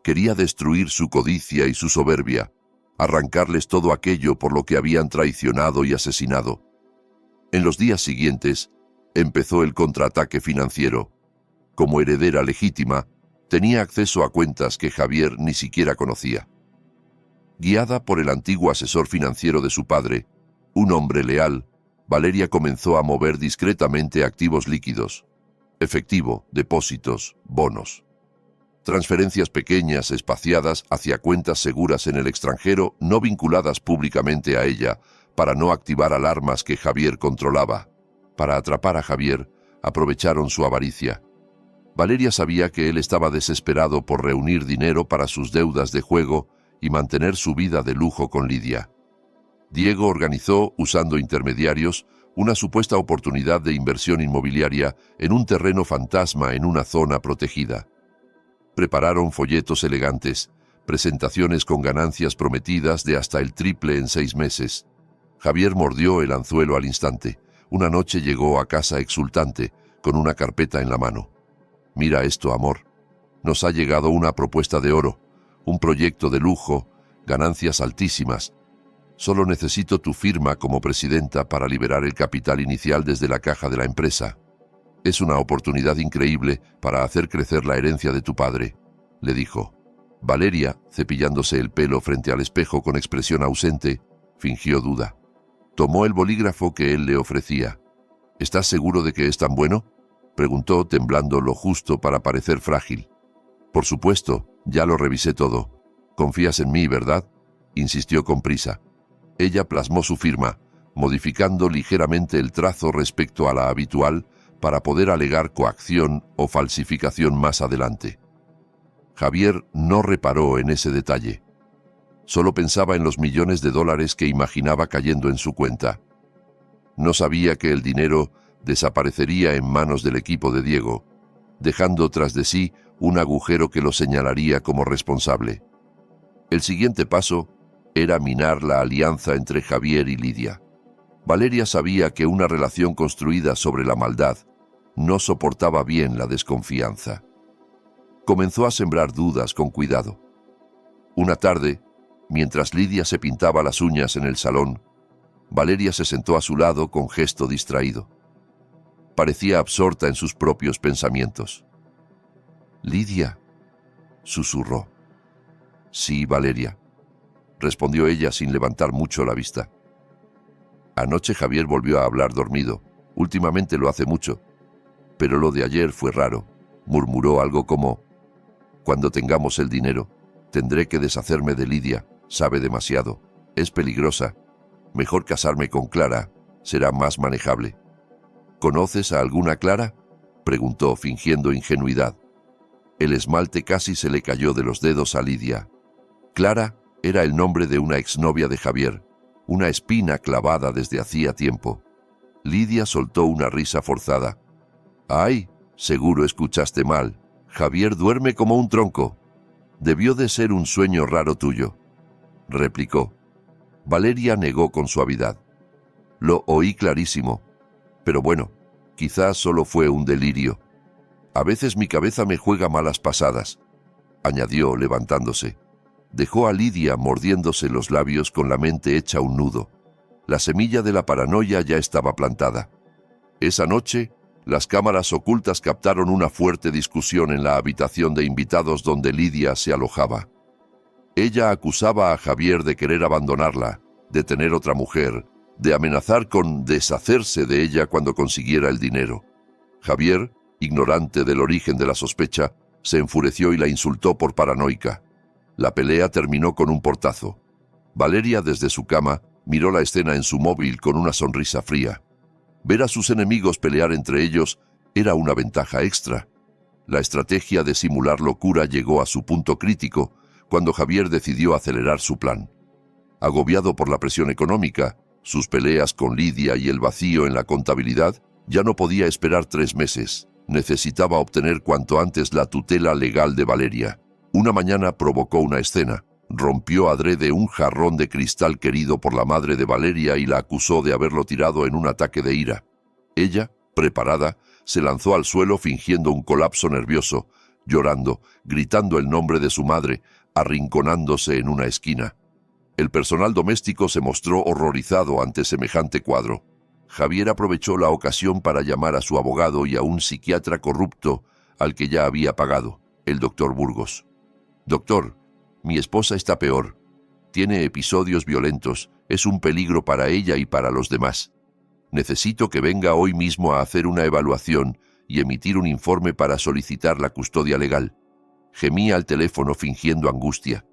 quería destruir su codicia y su soberbia, arrancarles todo aquello por lo que habían traicionado y asesinado. En los días siguientes, empezó el contraataque financiero. Como heredera legítima, tenía acceso a cuentas que Javier ni siquiera conocía. Guiada por el antiguo asesor financiero de su padre, un hombre leal, Valeria comenzó a mover discretamente activos líquidos, efectivo, depósitos, bonos. Transferencias pequeñas, espaciadas hacia cuentas seguras en el extranjero, no vinculadas públicamente a ella, para no activar alarmas que Javier controlaba. Para atrapar a Javier, aprovecharon su avaricia. Valeria sabía que él estaba desesperado por reunir dinero para sus deudas de juego y mantener su vida de lujo con Lidia. Diego organizó, usando intermediarios, una supuesta oportunidad de inversión inmobiliaria en un terreno fantasma en una zona protegida. Prepararon folletos elegantes, presentaciones con ganancias prometidas de hasta el triple en 6 meses. Javier mordió el anzuelo al instante. Una noche llegó a casa exultante, con una carpeta en la mano. «Mira esto, amor. Nos ha llegado una propuesta de oro, un proyecto de lujo, ganancias altísimas. Solo necesito tu firma como presidenta para liberar el capital inicial desde la caja de la empresa. Es una oportunidad increíble para hacer crecer la herencia de tu padre», le dijo. Valeria, cepillándose el pelo frente al espejo con expresión ausente, fingió duda. Tomó el bolígrafo que él le ofrecía. «¿Estás seguro de que es tan bueno?», preguntó, temblando lo justo para parecer frágil. «Por supuesto, ya lo revisé todo. ¿Confías en mí, verdad?», insistió con prisa. Ella plasmó su firma, modificando ligeramente el trazo respecto a la habitual para poder alegar coacción o falsificación más adelante. Javier no reparó en ese detalle. Solo pensaba en los millones de dólares que imaginaba cayendo en su cuenta. No sabía que el dinero desaparecería en manos del equipo de Diego, dejando tras de sí un agujero que lo señalaría como responsable. El siguiente paso era minar la alianza entre Javier y Lidia. Valeria sabía que una relación construida sobre la maldad no soportaba bien la desconfianza. Comenzó a sembrar dudas con cuidado. Una tarde, mientras Lidia se pintaba las uñas en el salón, Valeria se sentó a su lado con gesto distraído. Parecía absorta en sus propios pensamientos. «Lidia», susurró. «Sí, Valeria», respondió ella sin levantar mucho la vista. Anoche Javier volvió a hablar dormido. Últimamente lo hace mucho. Pero lo de ayer fue raro. Murmuró algo como: «Cuando tengamos el dinero, tendré que deshacerme de Lidia. Sabe demasiado. Es peligrosa. Mejor casarme con Clara. Será más manejable». «¿Conoces a alguna Clara?», preguntó, fingiendo ingenuidad. El esmalte casi se le cayó de los dedos a Lidia. Clara era el nombre de una exnovia de Javier, una espina clavada desde hacía tiempo. Lidia soltó una risa forzada. «Ay, seguro escuchaste mal. Javier duerme como un tronco». Debió de ser un sueño raro tuyo, replicó. Valeria negó con suavidad. Lo oí clarísimo. Pero bueno, quizás solo fue un delirio. A veces mi cabeza me juega malas pasadas, añadió levantándose. Dejó a Lidia mordiéndose los labios con la mente hecha un nudo. La semilla de la paranoia ya estaba plantada. Esa noche, las cámaras ocultas captaron una fuerte discusión en la habitación de invitados donde Lidia se alojaba. Ella acusaba a Javier de querer abandonarla, de tener otra mujer, de amenazar con deshacerse de ella cuando consiguiera el dinero. Javier, ignorante del origen de la sospecha, se enfureció y la insultó por paranoica. La pelea terminó con un portazo. Valeria, desde su cama, miró la escena en su móvil con una sonrisa fría. Ver a sus enemigos pelear entre ellos era una ventaja extra. La estrategia de simular locura llegó a su punto crítico cuando Javier decidió acelerar su plan. Agobiado por la presión económica, sus peleas con Lidia y el vacío en la contabilidad, ya no podía esperar 3 meses. Necesitaba obtener cuanto antes la tutela legal de Valeria. Una mañana provocó una escena. Rompió adrede un jarrón de cristal querido por la madre de Valeria y la acusó de haberlo tirado en un ataque de ira. Ella, preparada, se lanzó al suelo fingiendo un colapso nervioso, llorando, gritando el nombre de su madre, arrinconándose en una esquina. El personal doméstico se mostró horrorizado ante semejante cuadro. Javier aprovechó la ocasión para llamar a su abogado y a un psiquiatra corrupto al que ya había pagado, el doctor Burgos. «Doctor, mi esposa está peor. Tiene episodios violentos. Es un peligro para ella y para los demás. Necesito que venga hoy mismo a hacer una evaluación y emitir un informe para solicitar la custodia legal». Gemía al teléfono fingiendo angustia.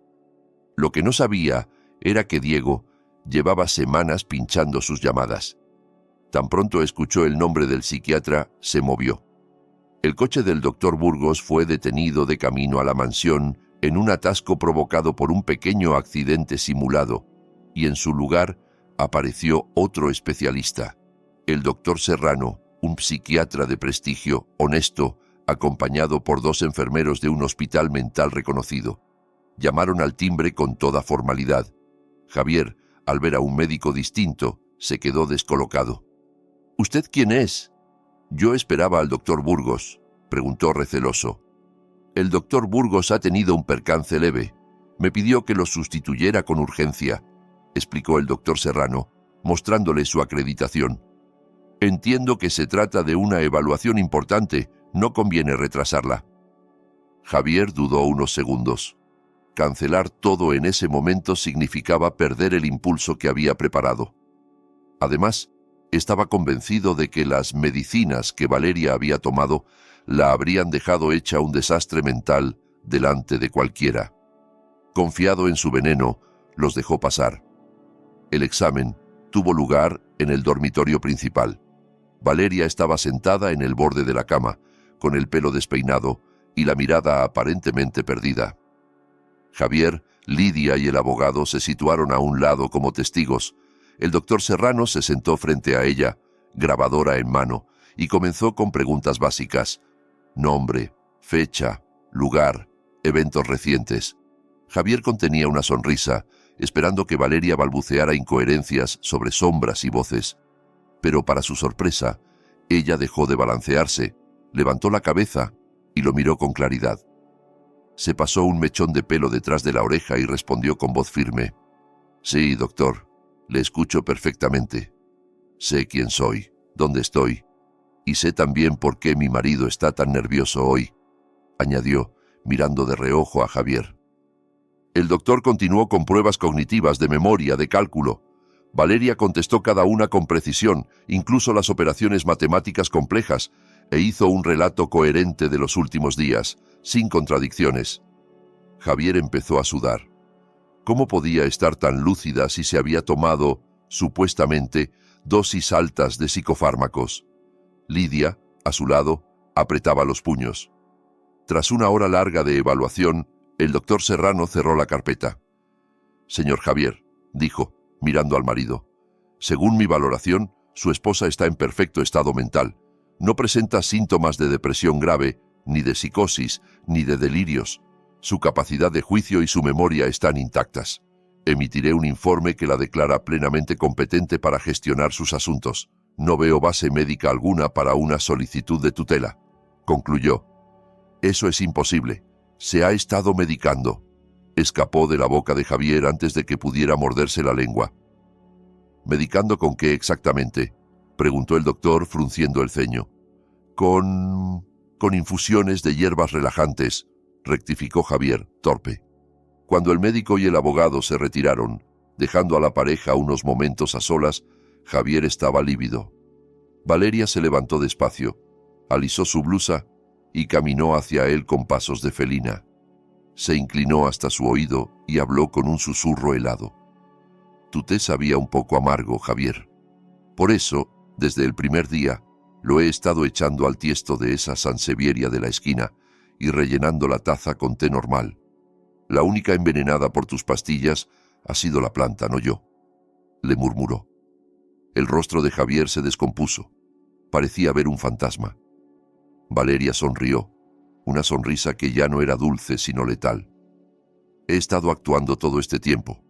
Lo que no sabía era que Diego llevaba semanas pinchando sus llamadas. Tan pronto escuchó el nombre del psiquiatra, se movió. El coche del doctor Burgos fue detenido de camino a la mansión en un atasco provocado por un pequeño accidente simulado, y en su lugar apareció otro especialista, el doctor Serrano, un psiquiatra de prestigio, honesto, acompañado por 2 enfermeros de un hospital mental reconocido. Llamaron al timbre con toda formalidad. Javier, al ver a un médico distinto, se quedó descolocado. «¿Usted quién es?» «Yo esperaba al doctor Burgos», preguntó receloso. «El doctor Burgos ha tenido un percance leve. Me pidió que lo sustituyera con urgencia», explicó el doctor Serrano, mostrándole su acreditación. «Entiendo que se trata de una evaluación importante. No conviene retrasarla». Javier dudó unos segundos. Cancelar todo en ese momento significaba perder el impulso que había preparado. Además, estaba convencido de que las medicinas que Valeria había tomado la habrían dejado hecha un desastre mental delante de cualquiera. Confiado en su veneno, los dejó pasar. El examen tuvo lugar en el dormitorio principal. Valeria estaba sentada en el borde de la cama, con el pelo despeinado y la mirada aparentemente perdida. Javier, Lidia y el abogado se situaron a un lado como testigos. El doctor Serrano se sentó frente a ella, grabadora en mano, y comenzó con preguntas básicas. Nombre, fecha, lugar, eventos recientes. Javier contenía una sonrisa, esperando que Valeria balbuceara incoherencias sobre sombras y voces. Pero para su sorpresa, ella dejó de balancearse, levantó la cabeza y lo miró con claridad. Se pasó un mechón de pelo detrás de la oreja y respondió con voz firme. «Sí, doctor, le escucho perfectamente. Sé quién soy, dónde estoy, y sé también por qué mi marido está tan nervioso hoy», añadió, mirando de reojo a Javier. El doctor continuó con pruebas cognitivas, de memoria, de cálculo. Valeria contestó cada una con precisión, incluso las operaciones matemáticas complejas, e hizo un relato coherente de los últimos días, sin contradicciones. Javier empezó a sudar. ¿Cómo podía estar tan lúcida si se había tomado, supuestamente, dosis altas de psicofármacos? Lidia, a su lado, apretaba los puños. Tras una hora larga de evaluación, el doctor Serrano cerró la carpeta. «Señor Javier», dijo, mirando al marido, «según mi valoración, su esposa está en perfecto estado mental. No presenta síntomas de depresión grave, ni de psicosis, ni de delirios. Su capacidad de juicio y su memoria están intactas. Emitiré un informe que la declara plenamente competente para gestionar sus asuntos. No veo base médica alguna para una solicitud de tutela. Concluyó. Eso es imposible. Se ha estado medicando. Escapó de la boca de Javier antes de que pudiera morderse la lengua. ¿Medicando con qué exactamente?, preguntó el doctor frunciendo el ceño. Con infusiones de hierbas relajantes, rectificó Javier, torpe. Cuando el médico y el abogado se retiraron, dejando a la pareja unos momentos a solas, Javier estaba lívido. Valeria se levantó despacio, alisó su blusa y caminó hacia él con pasos de felina. Se inclinó hasta su oído y habló con un susurro helado. Tu té sabía un poco amargo, Javier. Por eso, desde el primer día, lo he estado echando al tiesto de esa sansevieria de la esquina y rellenando la taza con té normal. La única envenenada por tus pastillas ha sido la planta, no yo, le murmuró. El rostro de Javier se descompuso. Parecía ver un fantasma. Valeria sonrió, una sonrisa que ya no era dulce sino letal. He estado actuando todo este tiempo,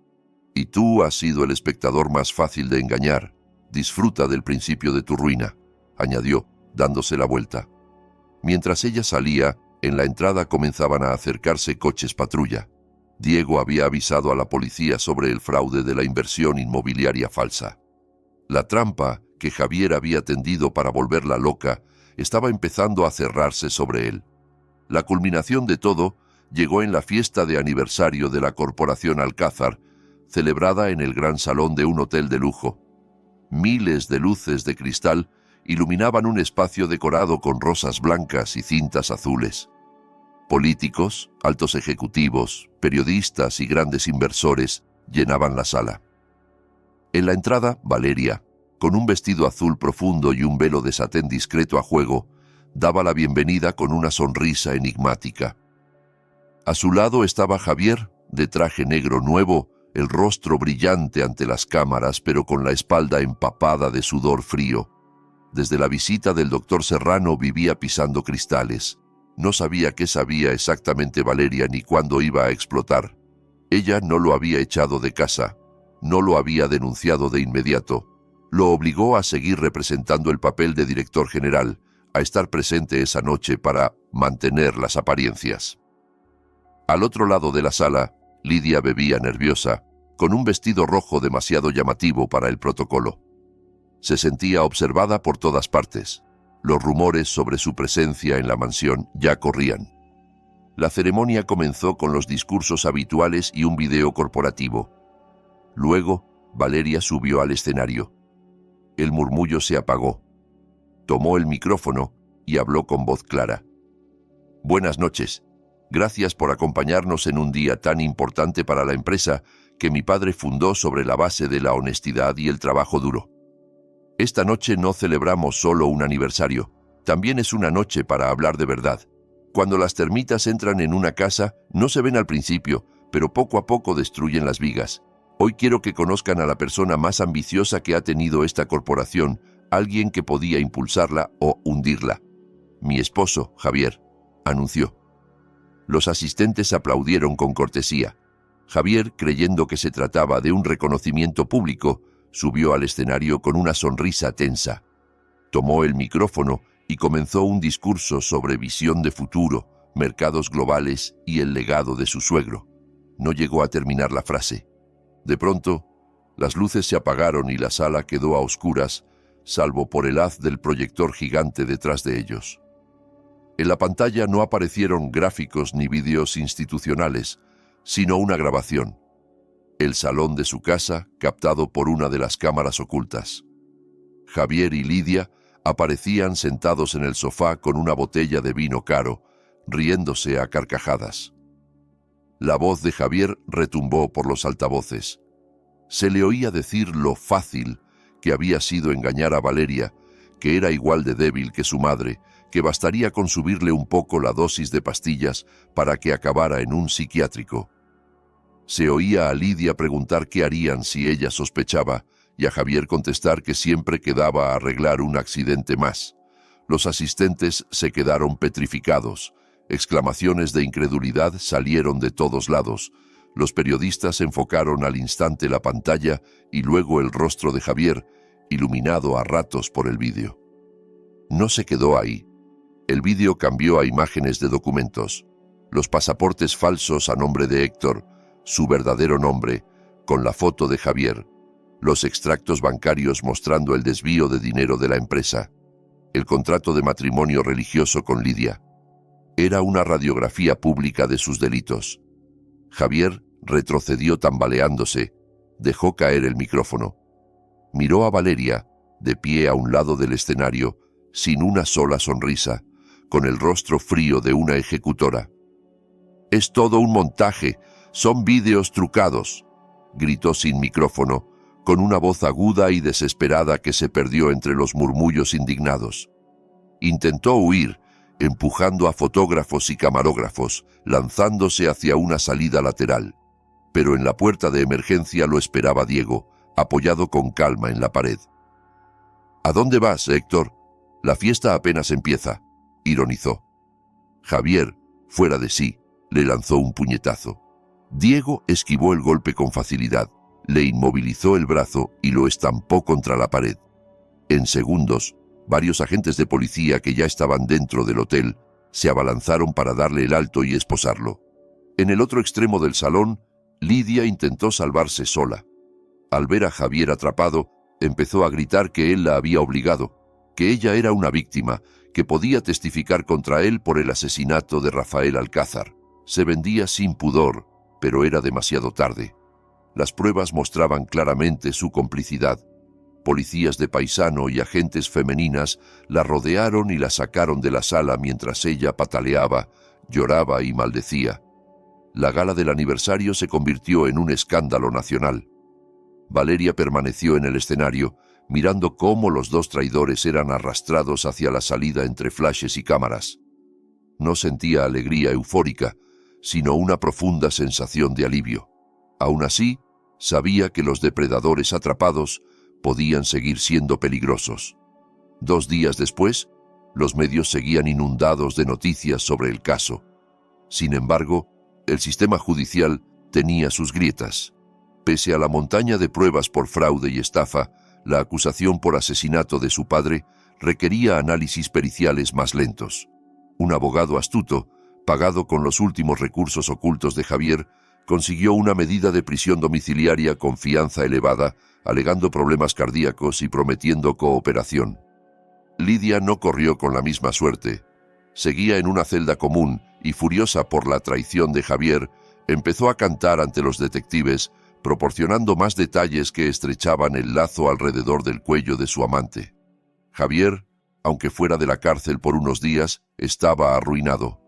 y tú has sido el espectador más fácil de engañar. Disfruta del principio de tu ruina, añadió, dándose la vuelta. Mientras ella salía, en la entrada comenzaban a acercarse coches patrulla. Diego había avisado a la policía sobre el fraude de la inversión inmobiliaria falsa. La trampa que Javier había tendido para volverla loca estaba empezando a cerrarse sobre él. La culminación de todo llegó en la fiesta de aniversario de la Corporación Alcázar, celebrada en el gran salón de un hotel de lujo. Miles de luces de cristal iluminaban un espacio decorado con rosas blancas y cintas azules. Políticos, altos ejecutivos, periodistas y grandes inversores llenaban la sala. En la entrada, Valeria, con un vestido azul profundo y un velo de satén discreto a juego, daba la bienvenida con una sonrisa enigmática. A su lado estaba Javier, de traje negro nuevo, el rostro brillante ante las cámaras, pero con la espalda empapada de sudor frío. Desde la visita del doctor Serrano vivía pisando cristales. No sabía qué sabía exactamente Valeria ni cuándo iba a explotar. Ella no lo había echado de casa, no lo había denunciado de inmediato. Lo obligó a seguir representando el papel de director general, a estar presente esa noche para mantener las apariencias. Al otro lado de la sala, Lidia bebía nerviosa, con un vestido rojo demasiado llamativo para el protocolo. Se sentía observada por todas partes. Los rumores sobre su presencia en la mansión ya corrían. La ceremonia comenzó con los discursos habituales y un video corporativo. Luego, Valeria subió al escenario. El murmullo se apagó. Tomó el micrófono y habló con voz clara. Buenas noches. Gracias por acompañarnos en un día tan importante para la empresa que mi padre fundó sobre la base de la honestidad y el trabajo duro. Esta noche no celebramos solo un aniversario, también es una noche para hablar de verdad. Cuando las termitas entran en una casa, no se ven al principio, pero poco a poco destruyen las vigas. Hoy quiero que conozcan a la persona más ambiciosa que ha tenido esta corporación, alguien que podía impulsarla o hundirla. Mi esposo, Javier, anunció. Los asistentes aplaudieron con cortesía. Javier, creyendo que se trataba de un reconocimiento público, subió al escenario con una sonrisa tensa. Tomó el micrófono y comenzó un discurso sobre visión de futuro, mercados globales y el legado de su suegro. No llegó a terminar la frase. De pronto, las luces se apagaron y la sala quedó a oscuras, salvo por el haz del proyector gigante detrás de ellos. En la pantalla no aparecieron gráficos ni vídeos institucionales, sino una grabación. El salón de su casa, captado por una de las cámaras ocultas. Javier y Lidia aparecían sentados en el sofá con una botella de vino caro, riéndose a carcajadas. La voz de Javier retumbó por los altavoces. Se le oía decir lo fácil que había sido engañar a Valeria, que era igual de débil que su madre, que bastaría con subirle un poco la dosis de pastillas para que acabara en un psiquiátrico. Se oía a Lidia preguntar qué harían si ella sospechaba, y a Javier contestar que siempre quedaba a arreglar un accidente más. Los asistentes se quedaron petrificados. Exclamaciones de incredulidad salieron de todos lados. Los periodistas enfocaron al instante la pantalla y luego el rostro de Javier, iluminado a ratos por el vídeo. No se quedó ahí. El vídeo cambió a imágenes de documentos. Los pasaportes falsos a nombre de Héctor, su verdadero nombre, con la foto de Javier. Los extractos bancarios mostrando el desvío de dinero de la empresa. El contrato de matrimonio religioso con Lidia. Era una radiografía pública de sus delitos. Javier retrocedió tambaleándose, dejó caer el micrófono. Miró a Valeria, de pie a un lado del escenario, sin una sola sonrisa, con el rostro frío de una ejecutora. «Es todo un montaje, son vídeos trucados», gritó sin micrófono, con una voz aguda y desesperada que se perdió entre los murmullos indignados. Intentó huir, empujando a fotógrafos y camarógrafos, lanzándose hacia una salida lateral. Pero en la puerta de emergencia lo esperaba Diego, apoyado con calma en la pared. «¿A dónde vas, Héctor? La fiesta apenas empieza», ironizó. Javier, fuera de sí, le lanzó un puñetazo. Diego esquivó el golpe con facilidad, le inmovilizó el brazo y lo estampó contra la pared. En segundos, varios agentes de policía que ya estaban dentro del hotel se abalanzaron para darle el alto y esposarlo. En el otro extremo del salón, Lidia intentó salvarse sola. Al ver a Javier atrapado, empezó a gritar que él la había obligado, que ella era una víctima, que podía testificar contra él por el asesinato de Rafael Alcázar. Se vendía sin pudor, pero era demasiado tarde. Las pruebas mostraban claramente su complicidad. Policías de paisano y agentes femeninas la rodearon y la sacaron de la sala mientras ella pataleaba, lloraba y maldecía. La gala del aniversario se convirtió en un escándalo nacional. Valeria permaneció en el escenario, mirando cómo los dos traidores eran arrastrados hacia la salida entre flashes y cámaras. No sentía alegría eufórica, sino una profunda sensación de alivio. Aún así, sabía que los depredadores atrapados podían seguir siendo peligrosos. 2 días después, los medios seguían inundados de noticias sobre el caso. Sin embargo, el sistema judicial tenía sus grietas. Pese a la montaña de pruebas por fraude y estafa, la acusación por asesinato de su padre requería análisis periciales más lentos. Un abogado astuto, pagado con los últimos recursos ocultos de Javier, consiguió una medida de prisión domiciliaria con fianza elevada, alegando problemas cardíacos y prometiendo cooperación. Lidia no corrió con la misma suerte. Seguía en una celda común y, furiosa por la traición de Javier, empezó a cantar ante los detectives, proporcionando más detalles que estrechaban el lazo alrededor del cuello de su amante. Javier, aunque fuera de la cárcel por unos días, estaba arruinado.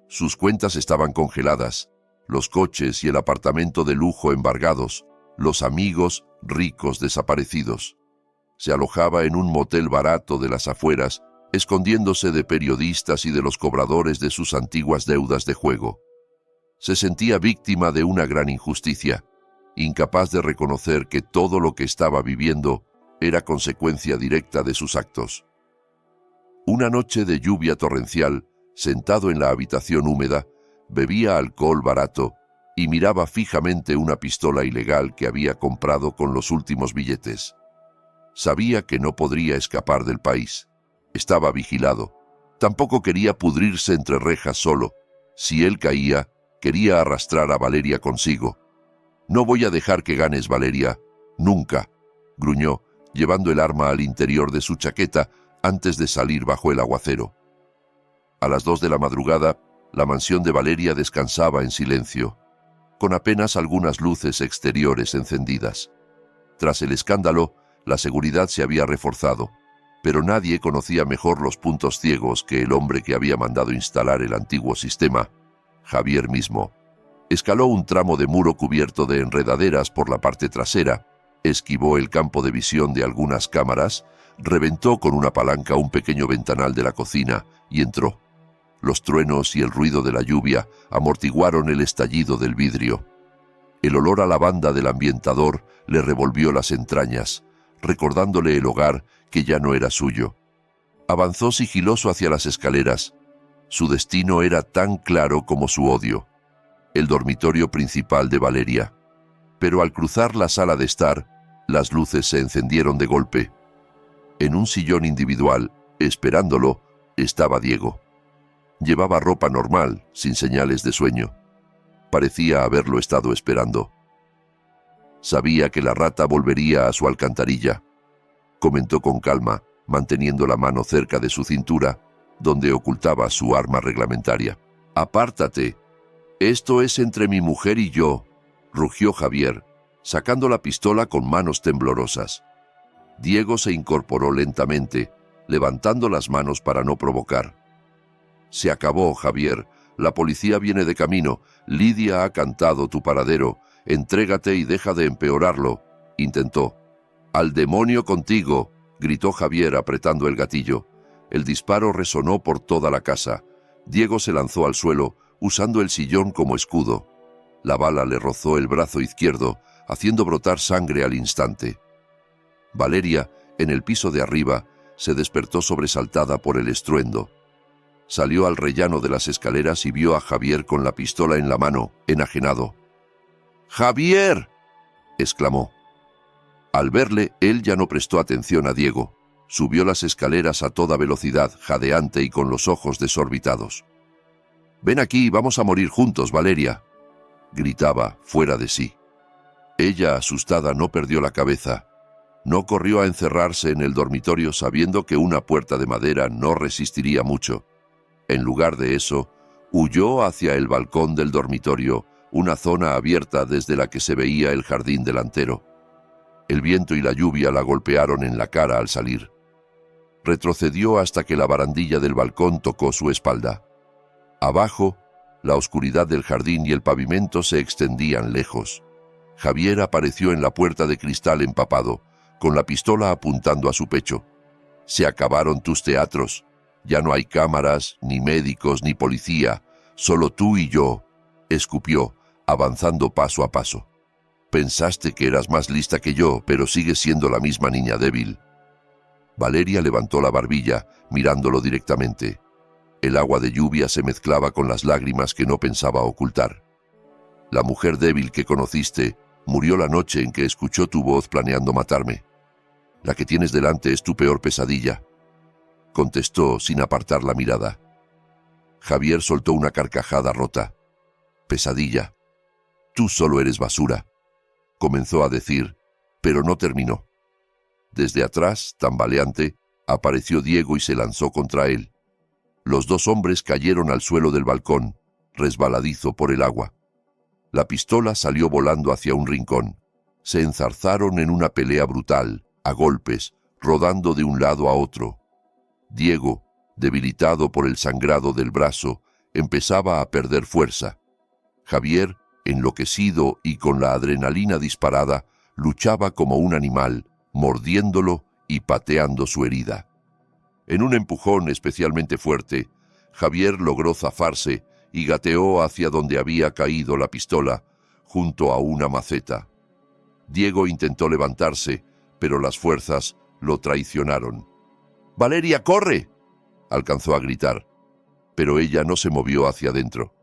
Sus cuentas estaban congeladas, los coches y el apartamento de lujo embargados, los amigos ricos desaparecidos. Se alojaba en un motel barato de las afueras, escondiéndose de periodistas y de los cobradores de sus antiguas deudas de juego. Se sentía víctima de una gran injusticia, incapaz de reconocer que todo lo que estaba viviendo era consecuencia directa de sus actos. Una noche de lluvia torrencial, sentado en la habitación húmeda, bebía alcohol barato y miraba fijamente una pistola ilegal que había comprado con los últimos billetes. Sabía que no podría escapar del país. Estaba vigilado. Tampoco quería pudrirse entre rejas solo. Si él caía, quería arrastrar a Valeria consigo. «No voy a dejar que ganes, Valeria. Nunca», gruñó, llevando el arma al interior de su chaqueta antes de salir bajo el aguacero. A las 2 de la madrugada, la mansión de Valeria descansaba en silencio, con apenas algunas luces exteriores encendidas. Tras el escándalo, la seguridad se había reforzado, pero nadie conocía mejor los puntos ciegos que el hombre que había mandado instalar el antiguo sistema, Javier mismo. Escaló un tramo de muro cubierto de enredaderas por la parte trasera, esquivó el campo de visión de algunas cámaras, reventó con una palanca un pequeño ventanal de la cocina y entró. Los truenos y el ruido de la lluvia amortiguaron el estallido del vidrio. El olor a lavanda del ambientador le revolvió las entrañas, recordándole el hogar que ya no era suyo. Avanzó sigiloso hacia las escaleras. Su destino era tan claro como su odio: el dormitorio principal de Valeria. Pero al cruzar la sala de estar, las luces se encendieron de golpe. En un sillón individual, esperándolo, estaba Diego. Llevaba ropa normal, sin señales de sueño. Parecía haberlo estado esperando. Sabía que la rata volvería a su alcantarilla, comentó con calma, manteniendo la mano cerca de su cintura, donde ocultaba su arma reglamentaria. «Apártate. Esto es entre mi mujer y yo», rugió Javier, sacando la pistola con manos temblorosas. Diego se incorporó lentamente, levantando las manos para no provocar. «Se acabó, Javier. La policía viene de camino. Lidia ha cantado tu paradero. Entrégate y deja de empeorarlo», intentó. «Al demonio contigo», gritó Javier apretando el gatillo. El disparo resonó por toda la casa. Diego se lanzó al suelo, usando el sillón como escudo. La bala le rozó el brazo izquierdo, haciendo brotar sangre al instante. Valeria, en el piso de arriba, se despertó sobresaltada por el estruendo. Salió al rellano de las escaleras y vio a Javier con la pistola en la mano, enajenado. «¡Javier!», exclamó. Al verle, él ya no prestó atención a Diego. Subió las escaleras a toda velocidad, jadeante y con los ojos desorbitados. «Ven aquí, vamos a morir juntos, Valeria», gritaba, fuera de sí. Ella, asustada, no perdió la cabeza. No corrió a encerrarse en el dormitorio sabiendo que una puerta de madera no resistiría mucho. En lugar de eso, huyó hacia el balcón del dormitorio, una zona abierta desde la que se veía el jardín delantero. El viento y la lluvia la golpearon en la cara al salir. Retrocedió hasta que la barandilla del balcón tocó su espalda. Abajo, la oscuridad del jardín y el pavimento se extendían lejos. Javier apareció en la puerta de cristal empapado, con la pistola apuntando a su pecho. «Se acabaron tus teatros. Ya no hay cámaras, ni médicos, ni policía. Solo tú y yo», escupió, avanzando paso a paso. «Pensaste que eras más lista que yo, pero sigues siendo la misma niña débil». Valeria levantó la barbilla, mirándolo directamente. El agua de lluvia se mezclaba con las lágrimas que no pensaba ocultar. «La mujer débil que conociste murió la noche en que escuchó tu voz planeando matarme. La que tienes delante es tu peor pesadilla», contestó sin apartar la mirada. Javier soltó una carcajada rota. «Pesadilla. Tú solo eres basura», comenzó a decir, pero no terminó. Desde atrás, tambaleante, apareció Diego y se lanzó contra él. Los dos hombres cayeron al suelo del balcón, resbaladizo por el agua. La pistola salió volando hacia un rincón. Se enzarzaron en una pelea brutal, a golpes, rodando de un lado a otro. Diego, debilitado por el sangrado del brazo, empezaba a perder fuerza. Javier, enloquecido y con la adrenalina disparada, luchaba como un animal, mordiéndolo y pateando su herida. En un empujón especialmente fuerte, Javier logró zafarse y gateó hacia donde había caído la pistola, junto a una maceta. Diego intentó levantarse, pero las fuerzas lo traicionaron. «¡Valeria, corre!», alcanzó a gritar, pero ella no se movió hacia adentro.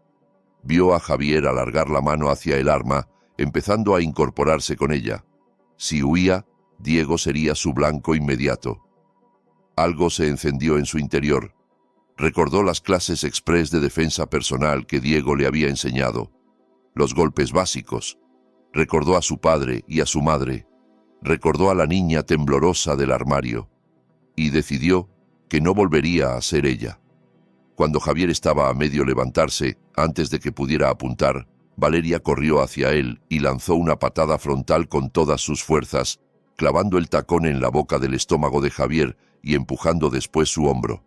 Vio a Javier alargar la mano hacia el arma, empezando a incorporarse con ella. Si huía, Diego sería su blanco inmediato. Algo se encendió en su interior. Recordó las clases express de defensa personal que Diego le había enseñado. Los golpes básicos. Recordó a su padre y a su madre. Recordó a la niña temblorosa del armario. Y decidió que no volvería a ser ella. Cuando Javier estaba a medio levantarse, antes de que pudiera apuntar, Valeria corrió hacia él y lanzó una patada frontal con todas sus fuerzas, clavando el tacón en la boca del estómago de Javier y empujando después su hombro.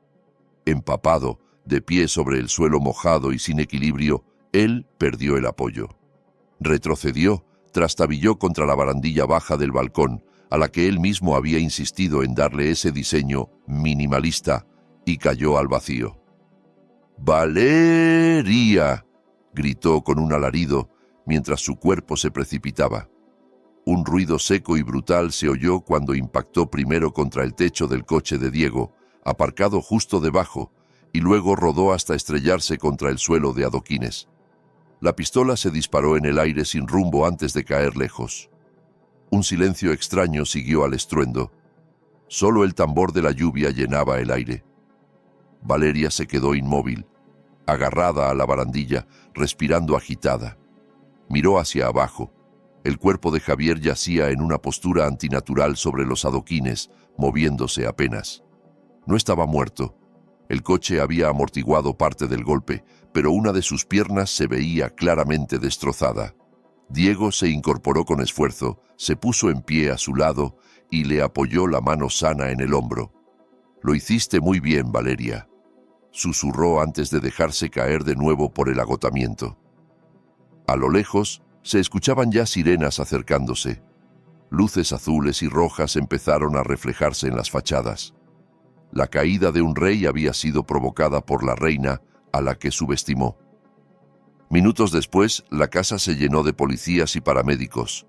Empapado, de pie sobre el suelo mojado y sin equilibrio, él perdió el apoyo. Retrocedió, trastabilló contra la barandilla baja del balcón, a la que él mismo había insistido en darle ese diseño minimalista, y cayó al vacío. «¡Valeria!», gritó con un alarido, mientras su cuerpo se precipitaba. Un ruido seco y brutal se oyó cuando impactó primero contra el techo del coche de Diego, aparcado justo debajo, y luego rodó hasta estrellarse contra el suelo de adoquines. La pistola se disparó en el aire sin rumbo antes de caer lejos. Un silencio extraño siguió al estruendo. Solo el tambor de la lluvia llenaba el aire. Valeria se quedó inmóvil, agarrada a la barandilla, respirando agitada. Miró hacia abajo. El cuerpo de Javier yacía en una postura antinatural sobre los adoquines, moviéndose apenas. No estaba muerto. El coche había amortiguado parte del golpe, pero una de sus piernas se veía claramente destrozada. Diego se incorporó con esfuerzo, se puso en pie a su lado y le apoyó la mano sana en el hombro. «Lo hiciste muy bien, Valeria», susurró antes de dejarse caer de nuevo por el agotamiento. A lo lejos se escuchaban ya sirenas acercándose. Luces azules y rojas empezaron a reflejarse en las fachadas. La caída de un rey había sido provocada por la reina, a la que subestimó. Minutos después, la casa se llenó de policías y paramédicos.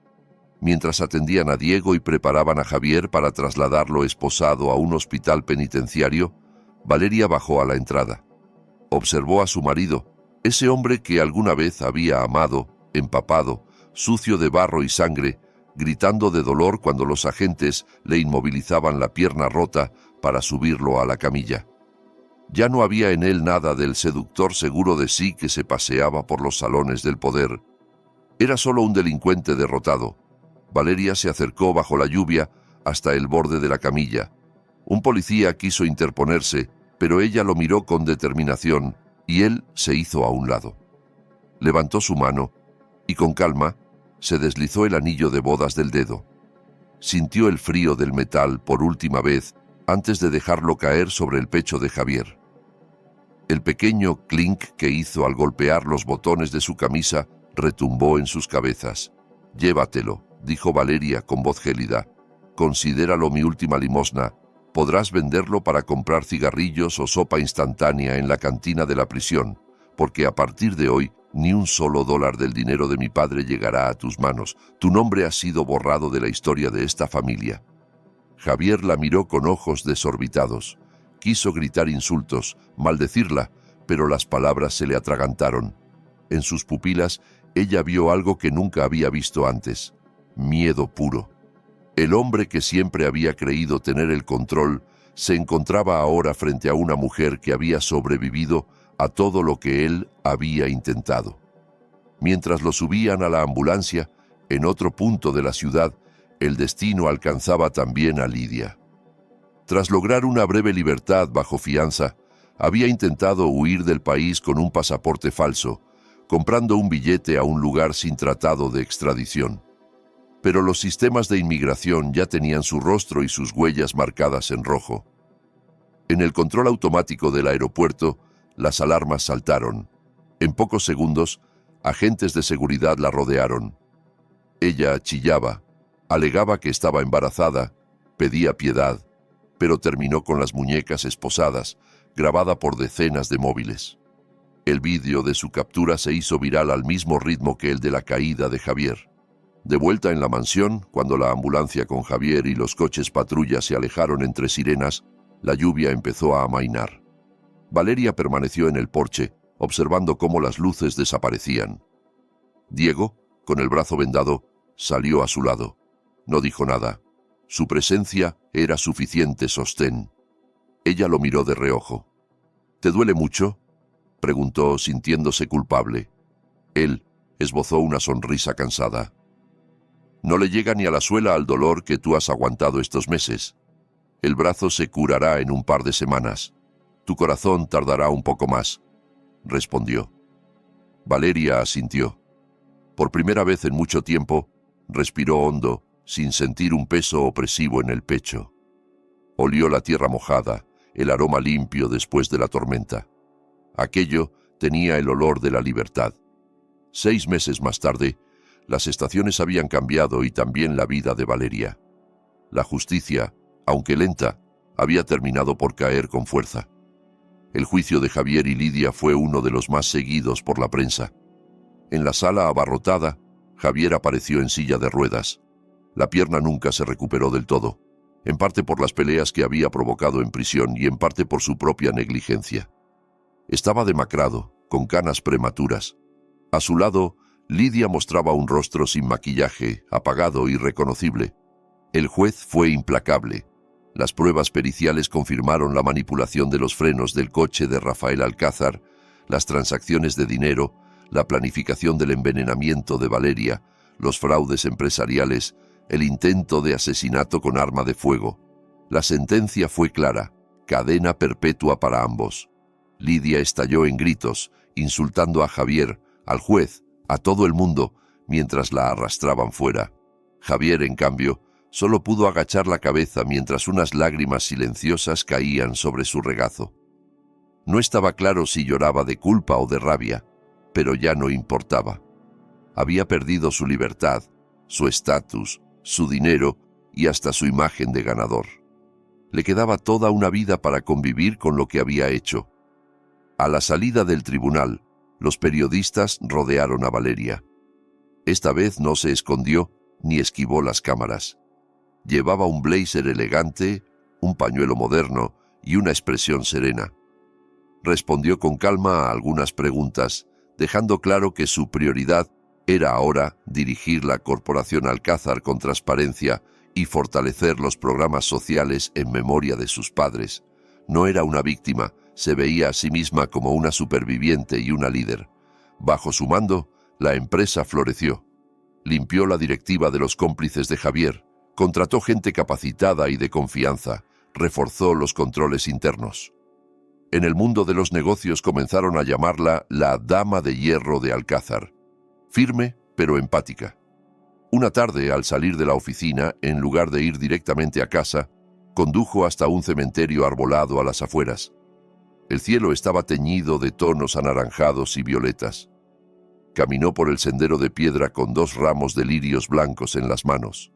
Mientras atendían a Diego y preparaban a Javier para trasladarlo esposado a un hospital penitenciario, Valeria bajó a la entrada. Observó a su marido, ese hombre que alguna vez había amado, empapado, sucio de barro y sangre, gritando de dolor cuando los agentes le inmovilizaban la pierna rota para subirlo a la camilla. Ya no había en él nada del seductor seguro de sí que se paseaba por los salones del poder. Era solo un delincuente derrotado. Valeria se acercó bajo la lluvia hasta el borde de la camilla. Un policía quiso interponerse, pero ella lo miró con determinación y él se hizo a un lado. Levantó su mano y con calma se deslizó el anillo de bodas del dedo. Sintió el frío del metal por última vez antes de dejarlo caer sobre el pecho de Javier. El pequeño clink que hizo al golpear los botones de su camisa retumbó en sus cabezas. «Llévatelo», dijo Valeria con voz gélida. «Considéralo mi última limosna. Podrás venderlo para comprar cigarrillos o sopa instantánea en la cantina de la prisión, porque a partir de hoy ni un solo dólar del dinero de mi padre llegará a tus manos. Tu nombre ha sido borrado de la historia de esta familia». Javier la miró con ojos desorbitados. Quiso gritar insultos, maldecirla, pero las palabras se le atragantaron. En sus pupilas ella vio algo que nunca había visto antes: miedo puro. El hombre que siempre había creído tener el control se encontraba ahora frente a una mujer que había sobrevivido a todo lo que él había intentado. Mientras lo subían a la ambulancia, en otro punto de la ciudad, el destino alcanzaba también a Lidia. Tras lograr una breve libertad bajo fianza, había intentado huir del país con un pasaporte falso, comprando un billete a un lugar sin tratado de extradición. Pero los sistemas de inmigración ya tenían su rostro y sus huellas marcadas en rojo. En el control automático del aeropuerto, las alarmas saltaron. En pocos segundos, agentes de seguridad la rodearon. Ella chillaba, alegaba que estaba embarazada, pedía piedad, pero terminó con las muñecas esposadas, grabada por decenas de móviles. El vídeo de su captura se hizo viral al mismo ritmo que el de la caída de Javier. De vuelta en la mansión, cuando la ambulancia con Javier y los coches patrulla se alejaron entre sirenas, la lluvia empezó a amainar. Valeria permaneció en el porche, observando cómo las luces desaparecían. Diego, con el brazo vendado, salió a su lado. No dijo nada. Su presencia era suficiente sostén. Ella lo miró de reojo. «¿Te duele mucho?», preguntó, sintiéndose culpable. Él esbozó una sonrisa cansada. «No le llega ni a la suela al dolor que tú has aguantado estos meses. El brazo se curará en un par de semanas. Tu corazón tardará un poco más», respondió. Valeria asintió. Por primera vez en mucho tiempo, respiró hondo, sin sentir un peso opresivo en el pecho. Olió la tierra mojada, el aroma limpio después de la tormenta. Aquello tenía el olor de la libertad. 6 meses más tarde, las estaciones habían cambiado y también la vida de Valeria. La justicia, aunque lenta, había terminado por caer con fuerza. El juicio de Javier y Lidia fue uno de los más seguidos por la prensa. En la sala abarrotada, Javier apareció en silla de ruedas. La pierna nunca se recuperó del todo, en parte por las peleas que había provocado en prisión y en parte por su propia negligencia. Estaba demacrado, con canas prematuras. A su lado, Lidia mostraba un rostro sin maquillaje, apagado e irreconocible. El juez fue implacable. Las pruebas periciales confirmaron la manipulación de los frenos del coche de Rafael Alcázar, las transacciones de dinero, la planificación del envenenamiento de Valeria, los fraudes empresariales, el intento de asesinato con arma de fuego. La sentencia fue clara: cadena perpetua para ambos. Lidia estalló en gritos, insultando a Javier, al juez, a todo el mundo, mientras la arrastraban fuera. Javier, en cambio, solo pudo agachar la cabeza mientras unas lágrimas silenciosas caían sobre su regazo. No estaba claro si lloraba de culpa o de rabia, pero ya no importaba. Había perdido su libertad, su estatus, su dinero y hasta su imagen de ganador. Le quedaba toda una vida para convivir con lo que había hecho. A la salida del tribunal, los periodistas rodearon a Valeria. Esta vez no se escondió ni esquivó las cámaras. Llevaba un blazer elegante, un pañuelo moderno y una expresión serena. Respondió con calma a algunas preguntas, dejando claro que su prioridad era ahora dirigir la Corporación Alcázar con transparencia y fortalecer los programas sociales en memoria de sus padres. No era una víctima, se veía a sí misma como una superviviente y una líder. Bajo su mando, la empresa floreció. Limpió la directiva de los cómplices de Javier, contrató gente capacitada y de confianza, reforzó los controles internos. En el mundo de los negocios comenzaron a llamarla la Dama de Hierro de Alcázar. Firme, pero empática. Una tarde, al salir de la oficina, en lugar de ir directamente a casa, condujo hasta un cementerio arbolado a las afueras. El cielo estaba teñido de tonos anaranjados y violetas. Caminó por el sendero de piedra con 2 ramos de lirios blancos en las manos.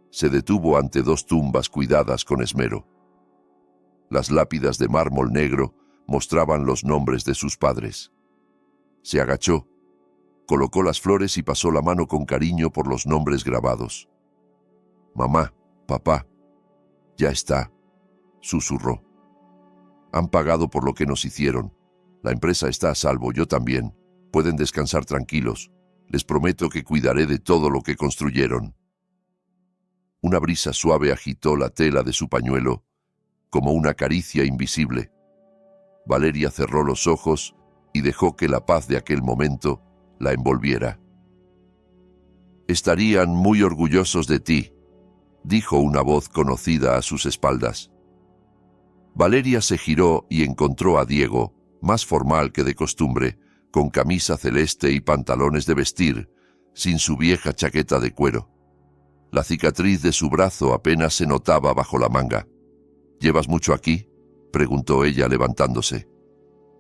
Se detuvo ante 2 tumbas cuidadas con esmero. Las lápidas de mármol negro mostraban los nombres de sus padres. Se agachó, colocó las flores y pasó la mano con cariño por los nombres grabados. «Mamá, papá, ya está», susurró. «Han pagado por lo que nos hicieron. La empresa está a salvo, yo también. Pueden descansar tranquilos. Les prometo que cuidaré de todo lo que construyeron». Una brisa suave agitó la tela de su pañuelo, como una caricia invisible. Valeria cerró los ojos y dejó que la paz de aquel momento la envolviera. «Estarían muy orgullosos de ti», dijo una voz conocida a sus espaldas. Valeria se giró y encontró a Diego, más formal que de costumbre, con camisa celeste y pantalones de vestir, sin su vieja chaqueta de cuero. La cicatriz de su brazo apenas se notaba bajo la manga. «¿Llevas mucho aquí?», preguntó ella levantándose.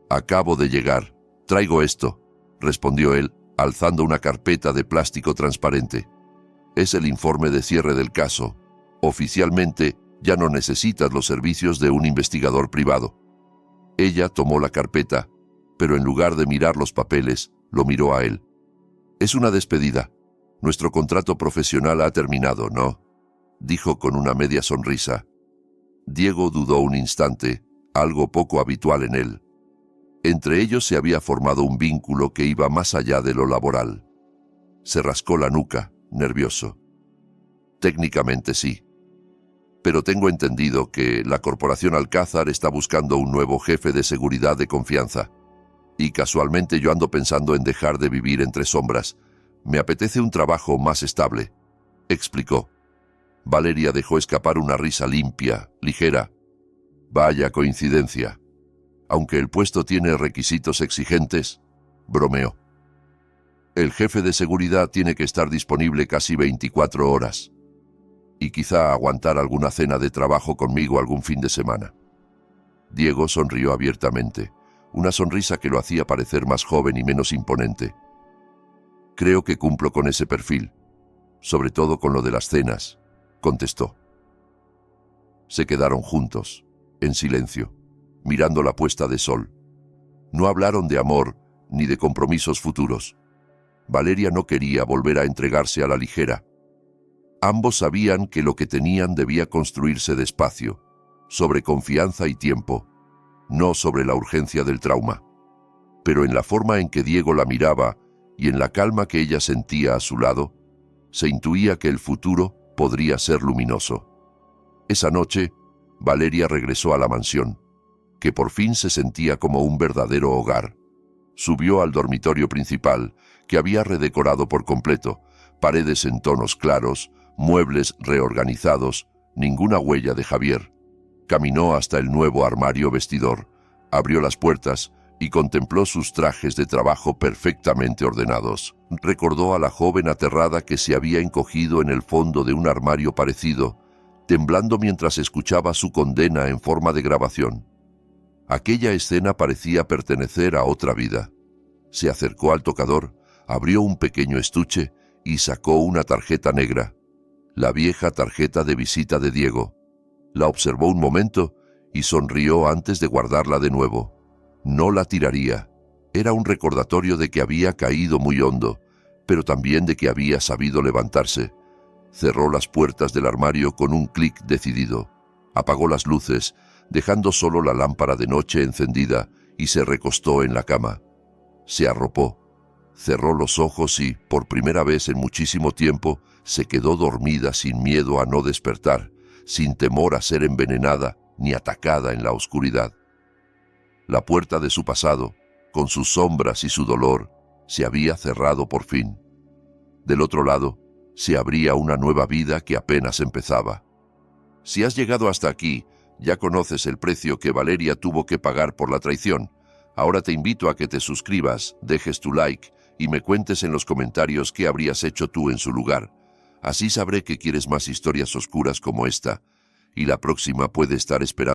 «Acabo de llegar. Traigo esto», respondió él, alzando una carpeta de plástico transparente. «Es el informe de cierre del caso. Oficialmente, ya no necesitas los servicios de un investigador privado». Ella tomó la carpeta, pero en lugar de mirar los papeles, lo miró a él. «Es una despedida. Nuestro contrato profesional ha terminado, ¿no?», dijo con una media sonrisa. Diego dudó un instante, algo poco habitual en él. Entre ellos se había formado un vínculo que iba más allá de lo laboral. Se rascó la nuca, nervioso. «Técnicamente sí. Pero tengo entendido que la Corporación Alcázar está buscando un nuevo jefe de seguridad de confianza. Y casualmente yo ando pensando en dejar de vivir entre sombras. Me apetece un trabajo más estable», explicó. Valeria dejó escapar una risa limpia, ligera. «Vaya coincidencia. Aunque el puesto tiene requisitos exigentes», bromeó. «El jefe de seguridad tiene que estar disponible casi 24 horas. Y quizá aguantar alguna cena de trabajo conmigo algún fin de semana». Diego sonrió abiertamente, una sonrisa que lo hacía parecer más joven y menos imponente. «Creo que cumplo con ese perfil, sobre todo con lo de las cenas», contestó. Se quedaron juntos, en silencio, mirando la puesta de sol. No hablaron de amor ni de compromisos futuros. Valeria no quería volver a entregarse a la ligera. Ambos sabían que lo que tenían debía construirse despacio, sobre confianza y tiempo. no sobre la urgencia del trauma. Pero en la forma en que Diego la miraba y en la calma que ella sentía a su lado, se intuía que el futuro podría ser luminoso. Esa noche, Valeria regresó a la mansión, que por fin se sentía como un verdadero hogar. Subió al dormitorio principal, que había redecorado por completo, paredes en tonos claros, muebles reorganizados, ninguna huella de Javier. Caminó hasta el nuevo armario vestidor, abrió las puertas y contempló sus trajes de trabajo perfectamente ordenados. Recordó a la joven aterrada que se había encogido en el fondo de un armario parecido, temblando mientras escuchaba su condena en forma de grabación. Aquella escena parecía pertenecer a otra vida. Se acercó al tocador, abrió un pequeño estuche y sacó una tarjeta negra, la vieja tarjeta de visita de Diego. La observó un momento y sonrió antes de guardarla de nuevo. No la tiraría. Era un recordatorio de que había caído muy hondo, pero también de que había sabido levantarse. Cerró las puertas del armario con un clic decidido. Apagó las luces, dejando solo la lámpara de noche encendida, y se recostó en la cama. Se arropó, cerró los ojos y, por primera vez en muchísimo tiempo, se quedó dormida sin miedo a no despertar, sin temor a ser envenenada ni atacada en la oscuridad. La puerta de su pasado, con sus sombras y su dolor, se había cerrado por fin. Del otro lado, se abría una nueva vida que apenas empezaba. Si has llegado hasta aquí, ya conoces el precio que Valeria tuvo que pagar por la traición. Ahora te invito a que te suscribas, dejes tu like y me cuentes en los comentarios qué habrías hecho tú en su lugar. Así sabré que quieres más historias oscuras como esta, y la próxima puede estar esperando.